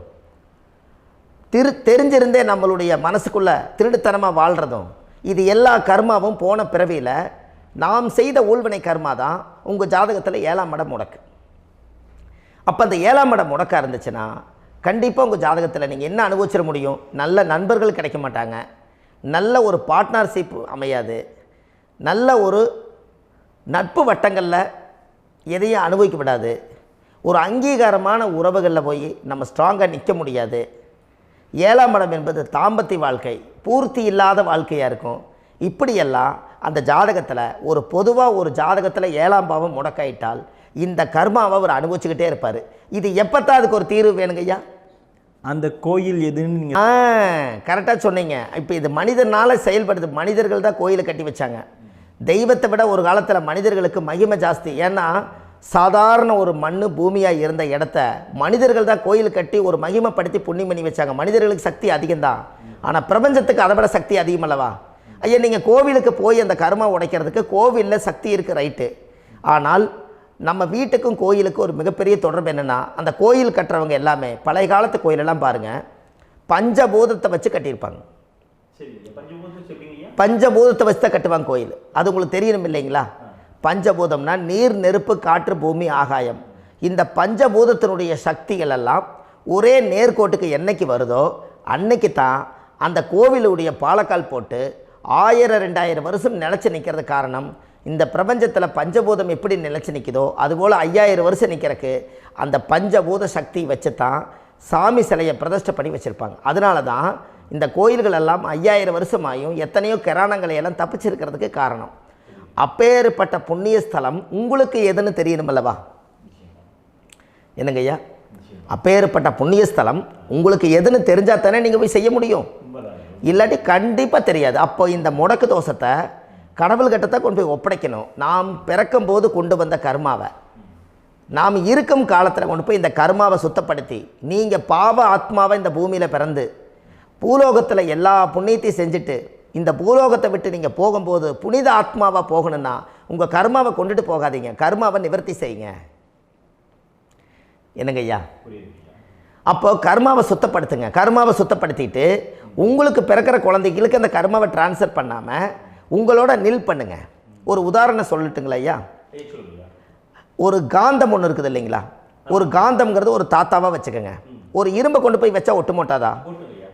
தெரிஞ்சிருந்தே நம்மளுடைய மனசுக்குள்ளே திருடுத்தனமாக வாழ்கிறதும், இது எல்லா கர்மாவும் போன பிறவியில் நாம் செய்த ஊழ்வினை கர்மா தான் உங்கள் ஜாதகத்தில் 7ஆம் இடம் முடக்கு. அப்போ அந்த 7ஆம் இடம் முடக்கா இருந்துச்சுன்னா கண்டிப்பாக உங்கள் ஜாதகத்தில் நீங்கள் என்ன அனுபவிச்சிட முடியும்? நல்ல நண்பர்கள் கிடைக்க மாட்டாங்க, நல்ல ஒரு பார்ட்னர்ஷிப் அமையாது, நல்ல ஒரு நட்பு வட்டங்களில் எதையும் அனுபவிக்க விடாது, ஒரு அங்கீகாரமான உறவுகளில் போய் நம்ம ஸ்ட்ராங்காக நிற்க முடியாது. 7ஆம் இடம் என்பது தாம்பத்திய வாழ்க்கை, பூர்த்தி இல்லாத வாழ்க்கையாக இருக்கும். இப்படியெல்லாம் அந்த ஜாதகத்தில் ஒரு பொதுவாக ஒரு ஜாதகத்தில் 7ஆம் பாவம் முடக்காயிட்டால் இந்த கர்மாவை அவர் அனுபவிச்சுக்கிட்டே இருப்பார். இது எப்போத்தான் அதுக்கு ஒரு தீர்வு வேணுங்கய்யா? அந்த கோயில் எதுன்னு நீங்கள் கரெக்டாக சொன்னீங்க. இப்போ இது மனிதனால் செயல்படுது. மனிதர்கள் தான் கோயிலை கட்டி வச்சாங்க. தெய்வத்தை விட ஒரு காலத்தில் மனிதர்களுக்கு மகிமை ஜாஸ்தி. ஏன்னா சாதாரண ஒரு மண் பூமியாக இருந்த இடத்த மனிதர்கள் தான் கோயில் கட்டி ஒரு மகிமைப்படுத்தி புண்ணியம் பண்ணி வச்சாங்க. மனிதர்களுக்கு சக்தி அதிகம்தான், ஆனால் பிரபஞ்சத்துக்கு அதை விட சக்தி அதிகம் அல்லவா? ஐயா, நீங்கள் கோவிலுக்கு போய் அந்த கர்மா உடைக்கிறதுக்கு கோவிலில் சக்தி இருக்குது, ரைட்டு. ஆனால் நம்ம வீட்டுக்கும் கோயிலுக்கும் ஒரு மிகப்பெரிய தொடர்பு என்னென்னா, அந்த கோயில் கட்டுறவங்க எல்லாமே பழைய காலத்து கோயிலெல்லாம் பாருங்கள், பஞ்சபூதத்தை வச்சு கட்டியிருப்பாங்க. பஞ்சபூதத்தை வச்சு தான் கட்டுவாங்க கோயில். அது உங்களுக்கு தெரியணும் இல்லைங்களா? பஞ்சபூதம்னா நீர், நெருப்பு, காற்று, பூமி, ஆகாயம். இந்த பஞ்சபூதத்தினுடைய சக்திகள் எல்லாம் ஒரே நேர்கோட்டுக்கு என்னைக்கு வருதோ அன்னைக்கு தான் அந்த கோவிலுடைய பாலக்கால் போட்டு 1000-2000 வருஷம் நிலச்சி நிற்கிறது. காரணம், இந்த பிரபஞ்சத்தில் பஞ்சபூதம் எப்படி நிலச்சி நிற்குதோ அதுபோல் 5000 வருஷம் நிற்கிறதுக்கு அந்த பஞ்சபூத சக்தி வச்சு தான் சாமி சிலையை பிரதிஷ்டை பண்ணி வச்சுருப்பாங்க. அதனால தான் இந்த கோயில்கள் எல்லாம் 5000 வருஷமாயும் எத்தனையோ கிராணங்களை எல்லாம் தப்பிச்சிருக்கிறதுக்கு காரணம். அப்பேற்பட்ட புண்ணிய ஸ்தலம் உங்களுக்கு எதுன்னு தெரியணும் அல்லவா? என்னங்க ஐயா? அப்பேற்பட்ட புண்ணிய ஸ்தலம் உங்களுக்கு எதுன்னு தெரிஞ்சால் தானே நீங்கள் போய் செய்ய முடியும், இல்லாட்டி கண்டிப்பாக தெரியாது. அப்போ இந்த முடக்கு தோஷத்தை கடவுள்கிட்ட கொண்டு போய் ஒப்படைக்கணும். நாம் பிறக்கும் போது கொண்டு வந்த கர்மாவை நாம் இருக்கும் காலத்தில் கொண்டு போய் இந்த கர்மாவை சுத்தப்படுத்தி, நீங்கள் பாவ ஆத்மாவை இந்த பூமியில் பிறந்து பூலோகத்தில் எல்லா புண்ணியத்தையும் செஞ்சுட்டு இந்த பூலோகத்தை விட்டு நீங்கள் போகும்போது புனித ஆத்மாவாக போகணுன்னா உங்கள் கர்மாவை கொண்டுட்டு போகாதீங்க, கர்மாவை நிவர்த்தி செய்யுங்க. என்னங்க ஐயா? அப்போ கர்மாவை சுத்தப்படுத்துங்க. கர்மாவை சுத்தப்படுத்திட்டு உங்களுக்கு பிறக்கிற குழந்தைகளுக்கு அந்த கர்மாவை டிரான்ஸ்ஃபர் பண்ணாமல் உங்களோட நில் பண்ணுங்க. ஒரு உதாரணம் சொல்லட்டுங்களா ஐயா? ஒரு காந்தம் ஒன்று இருக்குது இல்லைங்களா? ஒரு காந்தம்ங்கிறது ஒரு தாத்தாவாக வச்சுக்கோங்க. ஒரு இரும்பை கொண்டு போய் வச்சா ஒட்டு மோட்டாதா?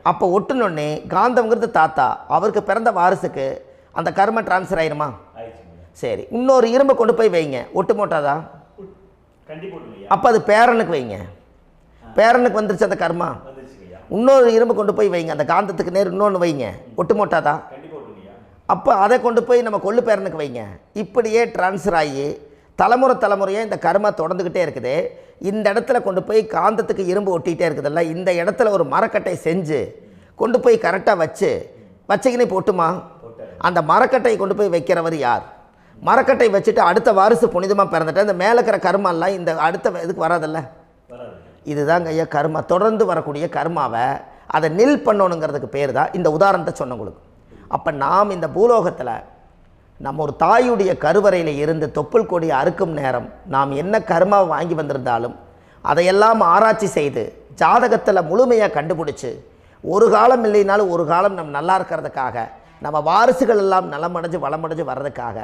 அப்போ ஒட்டுனோடனே காந்தம்ங்கிறது தாத்தா, அவருக்கு பிறந்த வாரிசுக்கு அந்த கர்ம டிரான்ஸ்ஃபர் ஆயிருமா? சரி, இன்னொரு இரும்பை கொண்டு போய் வைங்க, ஒட்டு மோட்டாதா? அப்போ அது பேரனுக்கு வைங்க, பேரனுக்கு வந்துருச்சு அந்த கர்மா. இன்னொரு இரும்பை கொண்டு போய் வைங்க, அந்த காந்தத்துக்கு நேர் இன்னொன்று வைங்க, ஒட்டு மோட்டாதா? அப்போ அதை கொண்டு போய் நம்ம கொள்ளு பேரனுக்கு வைங்க. இப்படியே டிரான்ஸ்ஃபர் ஆகி தலைமுறையாக இந்த கர்மா தொடர்ந்துக்கிட்டே இருக்குது. இந்த இடத்துல கொண்டு போய் காந்தத்துக்கு இரும்பு ஒட்டிகிட்டே இருக்குதுல்ல, இந்த இடத்துல ஒரு மரக்கட்டை செஞ்சு கொண்டு போய் கரெக்டாக வச்சுக்கினே போட்டுமா? அந்த மரக்கட்டையை கொண்டு போய் வைக்கிறவர் யார்? மரக்கட்டை வச்சுட்டு அடுத்த வாரிசு புனிதமாக பிறந்துட்டு அந்த மேலே இருக்கிற கர்மாலாம் இந்த அடுத்த இதுக்கு வராதில்ல. இதுதாங்க ஐயா கர்மா. தொடர்ந்து வரக்கூடிய கர்மாவை அதை நில் பண்ணணுங்கிறதுக்கு பேர் தான் இந்த உதாரணத்தை சொன்னவங்களுக்கு. அப்போ நாம் இந்த பூலோகத்தில் நம்ம ஒரு தாயுடைய கருவறையில் இருந்து தொப்புள் கொடி அறுக்கும் நேரம் நாம் என்ன கர்மாவை வாங்கி வந்திருந்தாலும் அதையெல்லாம் ஆராய்ச்சி செய்து ஜாதகத்தில் முழுமையாக கண்டுபிடிச்சி ஒரு காலம் இல்லைனாலும் ஒரு காலம் நம்ம நல்லா இருக்கிறதுக்காக, நம்ம வாரிசுகள் எல்லாம் நலமடைஞ்சு வளமடைஞ்சு வர்றதுக்காக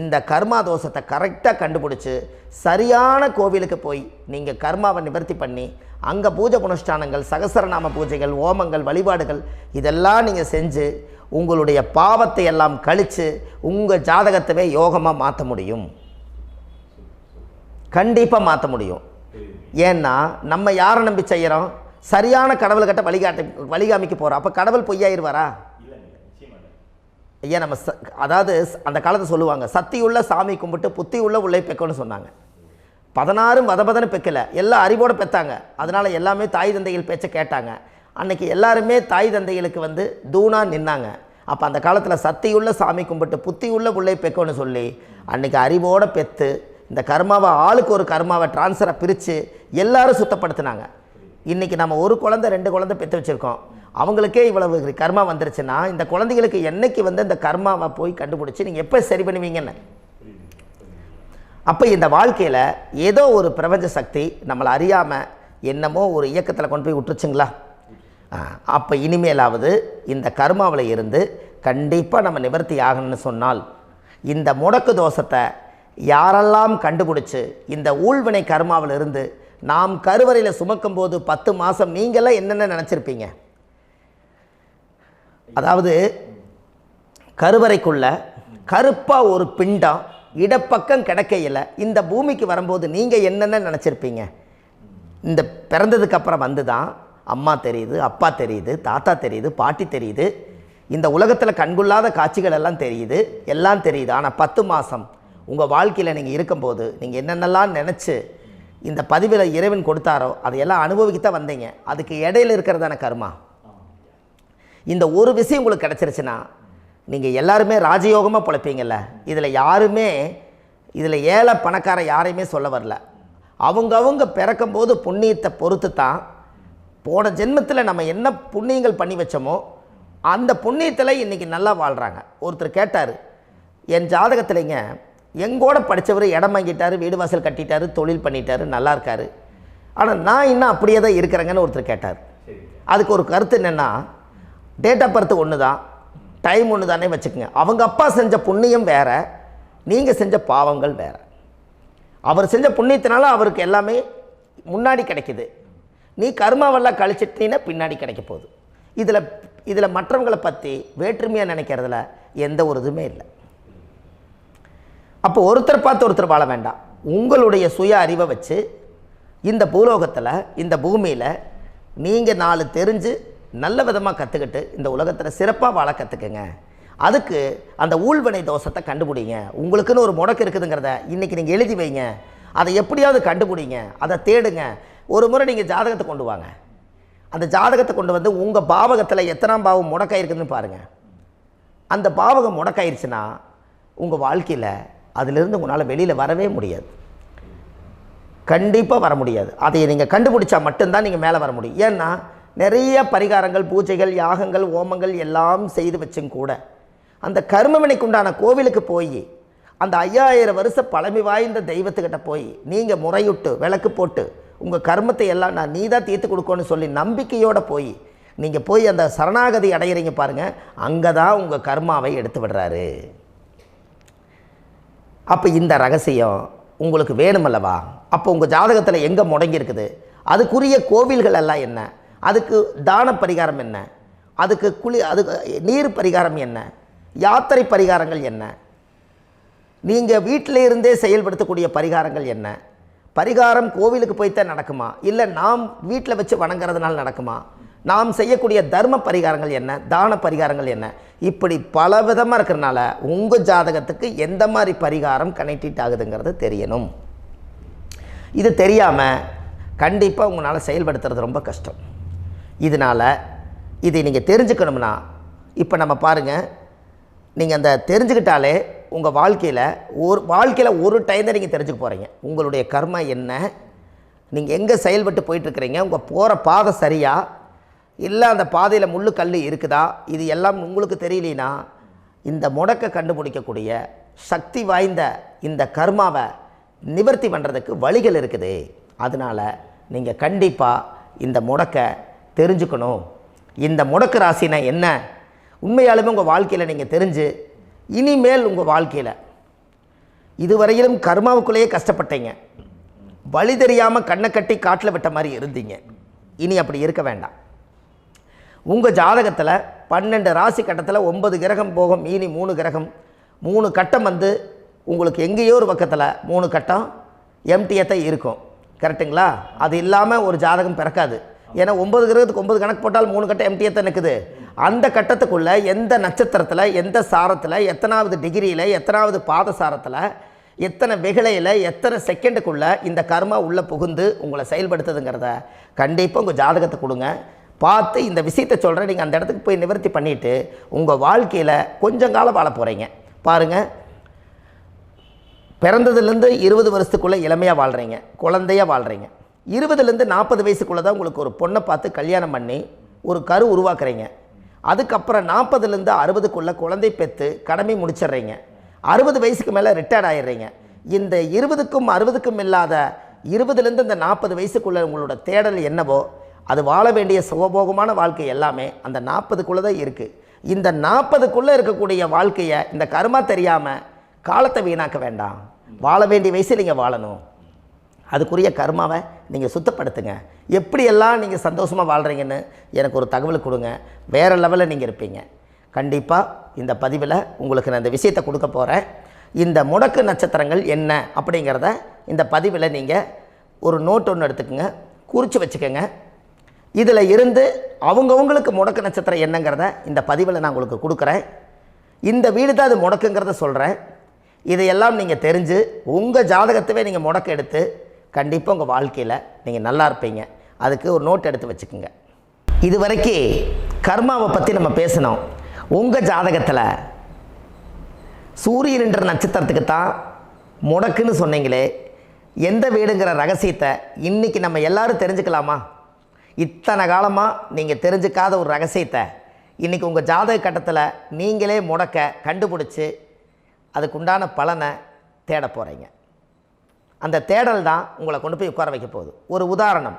இந்த கர்மா தோஷத்தை கரெக்டாக கண்டுபிடிச்சி சரியான கோவிலுக்கு போய் நீங்கள் கர்மாவை நிவர்த்தி பண்ணி அங்கே பூஜை புனஸ்தானங்கள், சகசரநாம பூஜைகள், ஓமங்கள், வழிபாடுகள் இதெல்லாம் நீங்கள் செஞ்சு உங்களுடைய பாவத்தை எல்லாம் கழித்து உங்கள் ஜாதகத்தவே யோகமாக மாற்ற முடியும். கண்டிப்பாக மாற்ற முடியும். ஏன்னா நம்ம யாரை நம்பி செய்கிறோம்? சரியான கடவுள்கிட்ட வழிகாமிக்க போகிறோம். அப்போ கடவுள் பொய்யாயிருவாரா? ஐயா நம்ம அதாவது அந்த காலத்தை சொல்லுவாங்க, சத்தியுள்ள சாமி கும்பிட்டு புத்தி உள்ள உள்ளே பெக்கணும்னு சொன்னாங்க. 16 வதபதன்னு பெக்கலை, எல்லாம் அறிவோடு பெற்றாங்க. அதனால் எல்லாமே தாய் தந்தைகள் பேச்சை கேட்டாங்க. அன்றைக்கி எல்லாருமே தாய் தந்தைகளுக்கு தூணாக நின்னாங்க. அப்போ அந்த காலத்தில் சத்தியுள்ள சாமி கும்பிட்டு புத்தி உள்ள உள்ளே பெக்கணும்னு சொல்லி அன்றைக்கி அறிவோடு பெற்று இந்த கர்மாவை ஆளுக்கு ஒரு கர்மாவை டிரான்ஸ்ஃபரை பிரித்து எல்லாரும் சுத்தப்படுத்தினாங்க. இன்றைக்கி நம்ம ஒரு குழந்தை 2 குழந்தை பெற்று வச்சுருக்கோம். அவங்களுக்கே இவ்வளவு கர்மா வந்துருச்சுன்னா இந்த குழந்தைகளுக்கு என்னைக்கு இந்த கர்மாவை போய் கண்டுபிடிச்சி நீங்கள் எப்போ சரி பண்ணுவீங்கன்னு. அப்போ இந்த வாழ்க்கையில் ஏதோ ஒரு பிரபஞ்ச சக்தி நம்மளை அறியாமல் என்னமோ ஒரு இயக்கத்தில் கொண்டு போய் விட்டுருச்சுங்களா? அப்போ இனிமேலாவது இந்த கர்மாவில் இருந்து கண்டிப்பாக நம்ம நிவர்த்தி ஆகணும்னு சொன்னால் இந்த முடக்கு தோஷத்தை யாரெல்லாம் கண்டுபிடிச்சி இந்த ஊழ்வினை கர்மாவில் இருந்து நாம் கருவறையில் சுமக்கும் போது 10 மாதம் நீங்களாம் என்னென்ன நினச்சிருப்பீங்க? அதாவது கருவறைக்குள்ள கருப்பாக ஒரு பிண்டம் இடப்பக்கம் கிடக்கையில் இந்த பூமிக்கு வரும்போது நீங்கள் என்னென்ன நினச்சிருப்பீங்க? இந்த பிறந்ததுக்கு அப்புறம் வந்து தான் அம்மா தெரியுது, அப்பா தெரியுது, தாத்தா தெரியுது, பாட்டி தெரியுது, இந்த உலகத்தில் கண்கொள்ளாத காட்சிகள் எல்லாம் தெரியுது, எல்லாம் தெரியுது. ஆனால் 10 மாதம் உங்கள் வாழ்க்கையில் நீங்கள் இருக்கும்போது நீங்கள் என்னென்னலாம் நினச்சி இந்த பதிவில் இறைவன் கொடுத்தாரோ அதையெல்லாம் அனுபவிக்கத்தான் வந்தீங்க. அதுக்கு இடையில இருக்கிறதான கர்மா. இந்த ஒரு விஷயம் உங்களுக்கு கிடச்சிருச்சுன்னா நீங்கள் எல்லாருமே ராஜயோகமாக பிழைப்பீங்கள்ல. இதில் ஏழை பணக்கார யாரையுமே சொல்ல வரல. அவங்க பிறக்கும்போது புண்ணியத்தை பொறுத்து தான் போன ஜென்மத்தில் நம்ம என்ன புண்ணியங்கள் பண்ணி வச்சோமோ அந்த புண்ணியத்தில் இன்றைக்கி நல்லா வாழ்கிறாங்க. ஒருத்தர் கேட்டார், என் ஜாதகத்தில்ங்க எங்கூட படித்தவர் இடம் வாங்கிட்டார், வீடு வாசல் கட்டிட்டார், தொழில் பண்ணிட்டார், நல்லா இருக்கார், ஆனால் நான் இன்னும் அப்படியே தான் இருக்கிறேங்கன்னு ஒருத்தர் கேட்டார். அதுக்கு ஒரு கருத்து என்னென்னா, டேட் ஆஃப் பர்த் ஒன்று தான், டைம் ஒன்று தானே வச்சுக்கோங்க. அவங்க அப்பா செஞ்ச புண்ணியம் வேறு, நீங்கள் செஞ்ச பாவங்கள் வேறு. அவர் செஞ்ச புண்ணியத்தினால அவருக்கு எல்லாமே முன்னாடி கிடைக்கிது. நீ கர்மாவெல்லாம் கழிச்சிட்டினா பின்னாடி கிடைக்க போகுது. இதில் மற்றவங்களை பற்றி வேற்றுமையாக நினைக்கிறதுல எந்த ஒரு இதுவுமே இல்லை. அப்போ ஒருத்தர் பார்த்து ஒருத்தர் வாழ வேண்டாம். உங்களுடைய சுய அறிவை வச்சு இந்த பூலோகத்தில் இந்த பூமியில் நீங்கள் 4 தெரிஞ்சு நல்ல விதமாக கற்றுக்கிட்டு இந்த உலகத்தில் சிறப்பாக வாழ கற்றுக்குங்க. அதுக்கு அந்த ஊழ்வினை தோஷத்தை கண்டுபிடிங்க. உங்களுக்குன்னு ஒரு முடக்கு இருக்குதுங்கிறத இன்றைக்கி நீங்கள் எழுதி வைங்க. அதை எப்படியாவது கண்டுபிடிங்க, அதை தேடுங்க. ஒரு முறை நீங்கள் ஜாதகத்தை கொண்டு வாங்க. அந்த ஜாதகத்தை கொண்டு வந்து உங்கள் பாவகத்தில் எத்தனாம் பாவம் முடக்காயிருக்குதுன்னு பாருங்கள். அந்த பாவகம் முடக்காயிருச்சுன்னா உங்கள் வாழ்க்கையில் அதிலிருந்து உங்களால் வெளியில் வரவே முடியாது, கண்டிப்பாக வர முடியாது. அதை நீங்கள் கண்டுபிடிச்சா மட்டும்தான் நீங்கள் மேலே வர முடியும். ஏன்னா நிறைய பரிகாரங்கள், பூஜைகள், யாகங்கள், ஓமங்கள் எல்லாம் செய்து வச்சும் கூட அந்த கர்மவினைக்கு உண்டான கோவிலுக்கு போய் அந்த 5000 வருஷ பழமை வாய்ந்த தெய்வத்துக்கிட்ட போய் நீங்கள் முறையிட்டு விளக்கு போட்டு உங்கள் கர்மத்தை எல்லாம் நான் நீ தான் தீர்த்து கொடுக்கணும்னு சொல்லி நம்பிக்கையோடு நீங்கள் போய் அந்த சரணாகதி அடையிறீங்க பாருங்கள், அங்கே தான் உங்கள் கர்மாவை எடுத்து விடுறாரு. அப்போ இந்த ரகசியம் உங்களுக்கு வேணுமல்லவா? அப்போ உங்கள் ஜாதகத்தில் எங்கே முடங்கி அதுக்குரிய கோவில்கள் எல்லாம் என்ன, அதுக்கு தான பரிகாரம் என்ன, அதுக்கு நீர் பரிகாரம் என்ன, யாத்திரை பரிகாரங்கள் என்ன, நீங்கள் வீட்டில் இருந்தே செயல்படுத்தக்கூடிய பரிகாரங்கள் என்ன, பரிகாரம் கோவிலுக்கு போய்த்தான் நடக்குமா, இல்லை நாம் வீட்டில் வச்சு வணங்குறதுனால நடக்குமா, நாம் செய்யக்கூடிய தர்ம பரிகாரங்கள் என்ன, தான பரிகாரங்கள் என்ன, இப்படி பல விதமாக இருக்கிறனால உங்கள் ஜாதகத்துக்கு எந்த மாதிரி பரிகாரம் கனெக்ட் ஆகுதுங்கிறது தெரியணும். இது தெரியாமல் கண்டிப்பாக உங்களால் செயல்படுத்துறது ரொம்ப கஷ்டம். இதனால் இதை நீங்கள் தெரிஞ்சுக்கணும்னா இப்போ நம்ம பாருங்கள், நீங்கள் அந்த தெரிஞ்சுக்கிட்டாலே உங்கள் வாழ்க்கையில் ஒரு டைம் தான் நீங்கள் தெரிஞ்சுக்க போகிறீங்க. உங்களுடைய கர்மா என்ன, நீங்கள் எங்கே செயல்பட்டு போயிட்டுருக்கிறீங்க, உங்கள் போகிற பாதை சரியா இல்லை அந்த பாதையில் முள்ளு கல் இருக்குதா, இது எல்லாம் உங்களுக்கு தெரியலனா இந்த முடக்கை கண்டுபிடிக்கக்கூடிய சக்தி வாய்ந்த இந்த கர்மாவை நிவர்த்தி பண்ணுறதுக்கு வழிகள் இருக்குது. அதனால் நீங்கள் கண்டிப்பாக இந்த முடக்கை தெரிஞ்சுக்கணும். இந்த முடக்கு ராசினா என்ன உண்மையாலுமே உங்கள் வாழ்க்கையில் நீங்கள் தெரிஞ்சு இனிமேல் உங்கள் வாழ்க்கையில் இதுவரையிலும் கர்மாவுக்குள்ளேயே கஷ்டப்பட்டீங்க, வழி தெரியாமல் கண்ணை கட்டி காட்டில் விட்ட மாதிரி இருந்தீங்க. இனி அப்படி இருக்க வேண்டாம். உங்கள் ஜாதகத்தில் 12 ராசி கட்டத்தில் 9 கிரகம் போகும், மீனி 3 கிரகம், 3 கட்டம் உங்களுக்கு எங்கேயோ ஒரு பக்கத்தில் 3 கட்டம் எம்டியாக தான் இருக்கும். கரெக்டுங்களா? அது இல்லாமல் ஒரு ஜாதகம் பிறக்காது. ஏன்னா 9 கிரகத்துக்கு 9 கணக்கு போட்டால் 3 கட்டம் எம்டியாக தான் நிற்குது. அந்த கட்டத்துக்குள்ளே எந்த நட்சத்திரத்தில், எந்த சாரத்தில், எத்தனாவது டிகிரியில், எத்தனாவது பாதசாரத்தில், எத்தனை வெகுளையில், எத்தனை செகண்டுக்குள்ளே இந்த கர்மா உள்ளே புகுந்து உங்களை செயல்படுத்துதுங்கிறத கண்டிப்பாக உங்கள் ஜாதகத்தை கொடுங்க. பார்த்து இந்த விஷயத்தை சொல்கிறேன், நீங்கள் அந்த இடத்துக்கு போய் நிவர்த்தி பண்ணிவிட்டு உங்கள் வாழ்க்கையில் கொஞ்சம் காலம் வாழ போகிறீங்க. பாருங்கள், பிறந்ததுலேருந்து 20 வருஷத்துக்குள்ளே இளமையாக வாழ்கிறீங்க, குழந்தையாக வாழ்கிறீங்க. 20லேருந்து 40 வயசுக்குள்ளே தான் உங்களுக்கு ஒரு பொண்ணை பார்த்து கல்யாணம் பண்ணி ஒரு கரு உருவாக்குறீங்க. அதுக்கப்புறம் 40லேருந்து 60க்குள்ளே குழந்தை பெற்று கடமை முடிச்சிடுறீங்க. 60 வயசுக்கு மேலே ரிட்டையர்ட் ஆகிடுறீங்க. இந்த 20க்கும் 60க்கும் இல்லாத 20லேருந்து இந்த 40 வயசுக்குள்ளே உங்களோட தேடல் என்னவோ அது வாழ வேண்டிய சுகபோகமான வாழ்க்கை எல்லாமே அந்த 40க்குள்ளே தான் இருக்குது. இந்த 40க்குள்ளே இருக்கக்கூடிய வாழ்க்கையை இந்த கர்மா தெரியாமல் காலத்தை வீணாக்க வேண்டாம். வாழ வேண்டிய வயசில் நீங்கள் வாழணும். அதுக்குரிய கர்மாவை நீங்கள் சுத்தப்படுத்துங்க. எப்படியெல்லாம் நீங்கள் சந்தோஷமாக வாழ்கிறீங்கன்னு எனக்கு ஒரு தகவல் கொடுங்க. வேறு லெவலில் நீங்கள் இருப்பீங்க. கண்டிப்பாக இந்த பதிவில் உங்களுக்கு நான் இந்த விஷயத்தை கொடுக்க போகிறேன். இந்த முடக்கு நட்சத்திரங்கள் என்ன அப்படிங்கிறத இந்த பதிவில் நீங்கள் ஒரு நோட் ஒன்று எடுத்துக்கோங்க, குறித்து வச்சுக்கோங்க. இதில் இருந்து அவங்கவுங்களுக்கு முடக்கு நட்சத்திரம் என்னங்கிறத இந்த பதிவில் நான் உங்களுக்கு கொடுக்குறேன். இந்த வீடு தான் அது முடக்குங்கிறத சொல்கிறேன். இதையெல்லாம் நீங்கள் தெரிஞ்சு உங்கள் ஜாதகத்தவே நீங்கள் முடக்கு எடுத்து கண்டிப்பாக உங்கள் வாழ்க்கையில் நீங்கள் நல்லா இருப்பீங்க. அதுக்கு ஒரு நோட் எடுத்து வச்சுக்கோங்க. இது வரைக்கும் கர்மாவை பற்றி நம்ம பேசினோம். உங்கள் ஜாதகத்தில் சூரியன் என்ற நட்சத்திரத்துக்கு தான் முடக்குன்னு சொன்னீங்களே, எந்த வீடுங்கிற ரகசியத்தை இன்றைக்கி நம்ம எல்லோரும் தெரிஞ்சுக்கலாமா? இத்தனை காலமாக நீங்கள் தெரிஞ்சுக்காத ஒரு ரகசியத்தை இன்றைக்கி உங்கள் ஜாதக கட்டத்தில் நீங்களே முடக்க கண்டுபிடிச்சி அதுக்குண்டான பலனை தேட போகிறீங்க. அந்த தேடல் தான் உங்களை கொண்டு போய் உட்கார வைக்க போகுது. ஒரு உதாரணம்,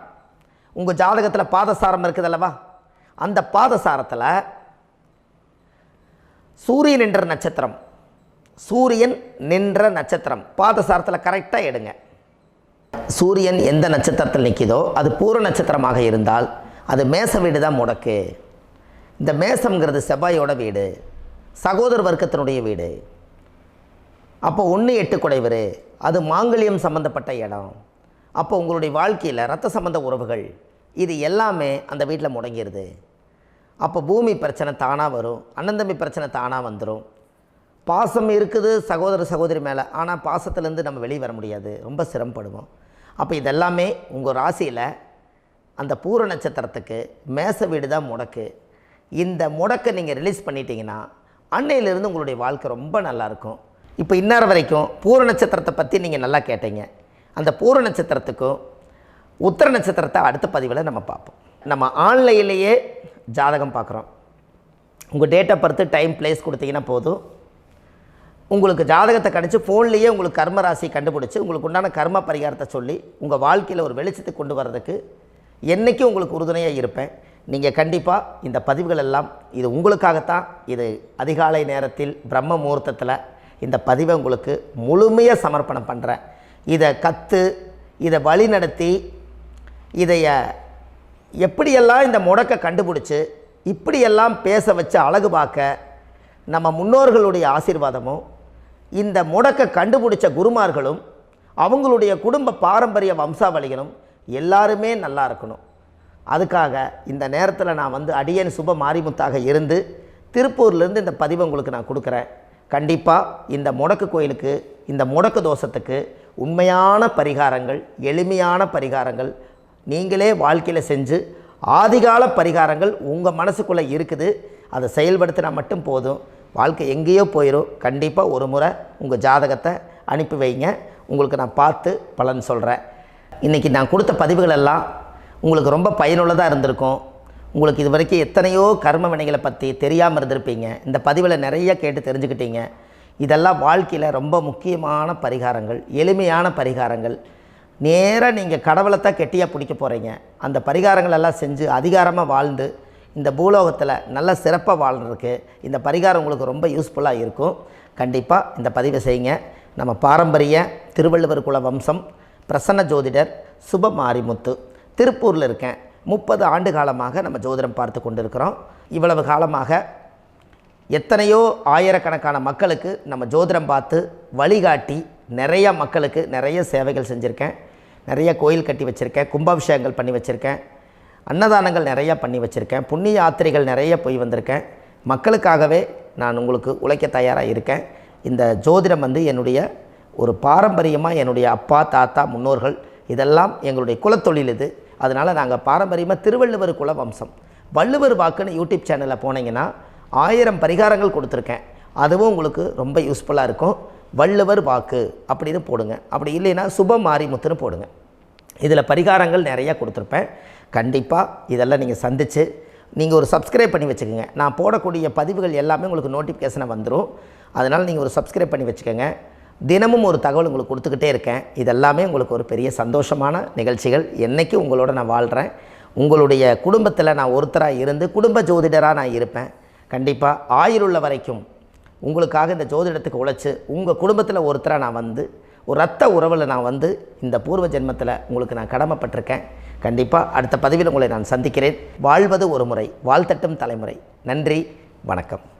உங்கள் ஜாதகத்தில் பாதசாரம் இருக்குது அல்லவா? அந்த பாதசாரத்தில் சூரியன் என்ற நட்சத்திரம், சூரியன் நின்ற நட்சத்திரம் பாதசாரத்தில் கரெக்டாக எடுங்க. சூரியன் எந்த நட்சத்திரத்தில் நிற்கிதோ அது பூர நட்சத்திரமாக இருந்தால் அது மேச வீடு தான் முடக்கு. இந்த மேசம்ங்கிறது செவ்வாயோட வீடு, சகோதர வர்க்கத்தினுடைய வீடு. அப்போ 1-8 குடைவர், அது மாங்கல்யம் சம்மந்தப்பட்ட இடம். அப்போ உங்களுடைய வாழ்க்கையில் இரத்த சம்பந்த உறவுகள் இது எல்லாமே அந்த வீட்டில் முடங்கிடுது. அப்போ பூமி பிரச்சனை தானாக வரும், அண்ணன் தம்பி பிரச்சனை தானாக வந்துடும். பாசம் இருக்குது சகோதர சகோதரி மேலே, ஆனால் பாசத்துலேருந்து நம்ம வெளியே வர முடியாது, ரொம்ப சிரமப்படுவோம். அப்போ இதெல்லாமே உங்கள் ராசியில் அந்த பூர நட்சத்திரத்துக்கு மேச வீடு தான் முடக்கு. இந்த முடக்கை நீங்கள் ரிலீஸ் பண்ணிட்டீங்கன்னா அன்னையிலிருந்து உங்களுடைய வாழ்க்கை ரொம்ப நல்லாயிருக்கும். இப்போ இந்நேரம் வரைக்கும் பூர நட்சத்திரத்தை பற்றி நீங்கள் நல்லா கேட்டீங்க. அந்த பூர நட்சத்திரத்துக்கும் உத்திர நட்சத்திரத்தை அடுத்த பதிவில் நம்ம பார்ப்போம். நம்ம ஆன்லைன்லேயே ஜாதகம் பார்க்குறோம். உங்கள் date of birth, time, place கொடுத்தீங்கன்னா போதும். உங்களுக்கு ஜாதகத்தை கணிச்சு ஃபோன்லேயே உங்களுக்கு கர்ம ராசி கண்டுபிடிச்சி உங்களுக்கு உண்டான கர்ம பரிகாரத்தை சொல்லி உங்கள் வாழ்க்கையில் ஒரு வெளிச்சத்தை கொண்டு வர்றதுக்கு என்றைக்கும் உங்களுக்கு உறுதுணையாக இருப்பேன். நீங்கள் கண்டிப்பாக இந்த பதிவுகள் எல்லாம் இது உங்களுக்காகத்தான். இது அதிகாலை நேரத்தில் பிரம்ம முகூர்த்தத்தில் இந்த பதிவை உங்களுக்கு முழுமையாக சமர்ப்பணம் பண்ணுறேன். இதை கற்று இதை வழி நடத்தி இதைய எப்படியெல்லாம் இந்த முடக்கை கண்டுபிடிச்சி இப்படியெல்லாம் பேச வச்சு அழகு பார்க்க நம்ம முன்னோர்களுடைய ஆசீர்வாதமும் இந்த முடக்கை கண்டுபிடிச்ச குருமார்களும் அவங்களுடைய குடும்ப பாரம்பரிய வம்சாவளிகளும் எல்லாருமே நல்லா இருக்கணும். அதுக்காக இந்த நேரத்தில் நான் வந்து அடியேன் சுப மாரிமுத்தாக இருந்து திருப்பூர்லேருந்து இந்த பதிவை உங்களுக்கு நான் கொடுக்குறேன். கண்டிப்பாக இந்த முடக்கு கோயிலுக்கு, இந்த முடக்கு தோஷத்துக்கு உண்மையான பரிகாரங்கள், எளிமையான பரிகாரங்கள் நீங்களே வாழ்க்கையில் செஞ்சு ஆதிகால பரிகாரங்கள் உங்கள் மனசுக்குள்ளே இருக்குது. அதை செயல்படுத்தினா மட்டும் போதும், வாழ்க்கை எங்கேயோ போயிடும். கண்டிப்பாக ஒரு முறை உங்கள் ஜாதகத்தை அனுப்பி வைங்க, உங்களுக்கு நான் பார்த்து பலன் சொல்கிறேன். இன்றைக்கி நான் கொடுத்த பதிவுகள் எல்லாம் உங்களுக்கு ரொம்ப பயனுள்ளதாக இருந்திருக்கும். உங்களுக்கு இது வரைக்கும் எத்தனையோ கர்ம வினைகளை பற்றி தெரியாமல் இருந்திருப்பீங்க. இந்த பதிவில் நிறைய கேட்டு தெரிஞ்சுக்கிட்டீங்க. இதெல்லாம் வாழ்க்கையில் ரொம்ப முக்கியமான பரிகாரங்கள், எளிமையான பரிகாரங்கள். நேராக நீங்கள் கடவுளைத்தான் கெட்டியாக பிடிக்க போகிறீங்க. அந்த பரிகாரங்கள் எல்லாம் செஞ்சு அதிகாரமாக வாழ்ந்து இந்த பூலோகத்தில் நல்ல சிறப்பாக வாழ்கிறதுக்கு இந்த பரிகாரம் உங்களுக்கு ரொம்ப யூஸ்ஃபுல்லாக இருக்கும். கண்டிப்பாக இந்த பதிவை செய்யுங்க. நம்ம பாரம்பரிய திருவள்ளுவர் குல வம்சம், பிரசன்ன ஜோதிடர் சுப மாரிமுத்து, திருப்பூரில் இருக்கேன். 30 ஆண்டு காலமாக நம்ம ஜோதிடம் பார்த்து கொண்டிருக்கிறோம். இவ்வளவு காலமாக எத்தனையோ ஆயிரக்கணக்கான மக்களுக்கு நம்ம ஜோதிடம் பார்த்து வழிகாட்டி நிறைய மக்களுக்கு நிறைய சேவைகள் செஞ்சுருக்கேன். நிறைய கோயில் கட்டி வச்சுருக்கேன், கும்பாபிஷேகங்கள் பண்ணி வச்சுருக்கேன், அன்னதானங்கள் நிறையா பண்ணி வச்சுருக்கேன், புண்ணிய யாத்திரைகள் நிறைய போய் வந்திருக்கேன். மக்களுக்காகவே நான் உங்களுக்கு உழைக்க தயாராக இருக்கேன். இந்த ஜோதிடம் வந்து என்னுடைய ஒரு பாரம்பரியமாக, என்னுடைய அப்பா தாத்தா முன்னோர்கள் இதெல்லாம் எங்களுடைய குலத்தொழில் இது. அதனால் நாங்கள் பாரம்பரியமாக திருவள்ளுவர் குல வம்சம். வள்ளுவர் வாக்குன்னு யூடியூப் சேனலில் போனீங்கன்னா 1000 பரிகாரங்கள் கொடுத்துருக்கேன். அதுவும் உங்களுக்கு ரொம்ப யூஸ்ஃபுல்லாக இருக்கும். வள்ளுவர் வாக்கு அப்படின்னு போடுங்க, அப்படி இல்லைன்னா சுப மாரிமுத்துன்னு போடுங்க. இதில் பரிகாரங்கள் நிறையா கொடுத்துருப்பேன். கண்டிப்பாக இதெல்லாம் நீங்கள் சந்தித்து நீங்கள் ஒரு சப்ஸ்கிரைப் பண்ணி வச்சுக்கோங்க. நான் போடக்கூடிய பதிவுகள் எல்லாமே உங்களுக்கு நோட்டிஃபிகேஷனை வந்துடும். அதனால் நீங்கள் ஒரு சப்ஸ்கிரைப் பண்ணி வச்சுக்கோங்க. தினமும் ஒரு தகவல் உங்களுக்கு கொடுத்துக்கிட்டே இருக்கேன். இதெல்லாமே உங்களுக்கு ஒரு பெரிய சந்தோஷமான நிகழ்ச்சிகள். என்றைக்கும் உங்களோட நான் வாழ்கிறேன். உங்களுடைய குடும்பத்தில் நான் ஒருத்தராக இருந்து குடும்ப ஜோதிடராக நான் இருப்பேன். கண்டிப்பாக ஆயுளுள்ள வரைக்கும் உங்களுக்காக இந்த ஜோதிடத்துக்கு உழைச்சி உங்கள் குடும்பத்தில் ஒருத்தராக நான் வந்து ஒரு ரத்த உறவில் நான் வந்து இந்த பூர்வ ஜென்மத்தில் உங்களுக்கு நான் கடமைப்பட்டிருக்கேன். கண்டிப்பாக அடுத்த பதிவில் உங்களை நான் சந்திக்கிறேன். வாழ்வது ஒரு முறை, வாழ்த்தட்டும் தலைமுறை. நன்றி, வணக்கம்.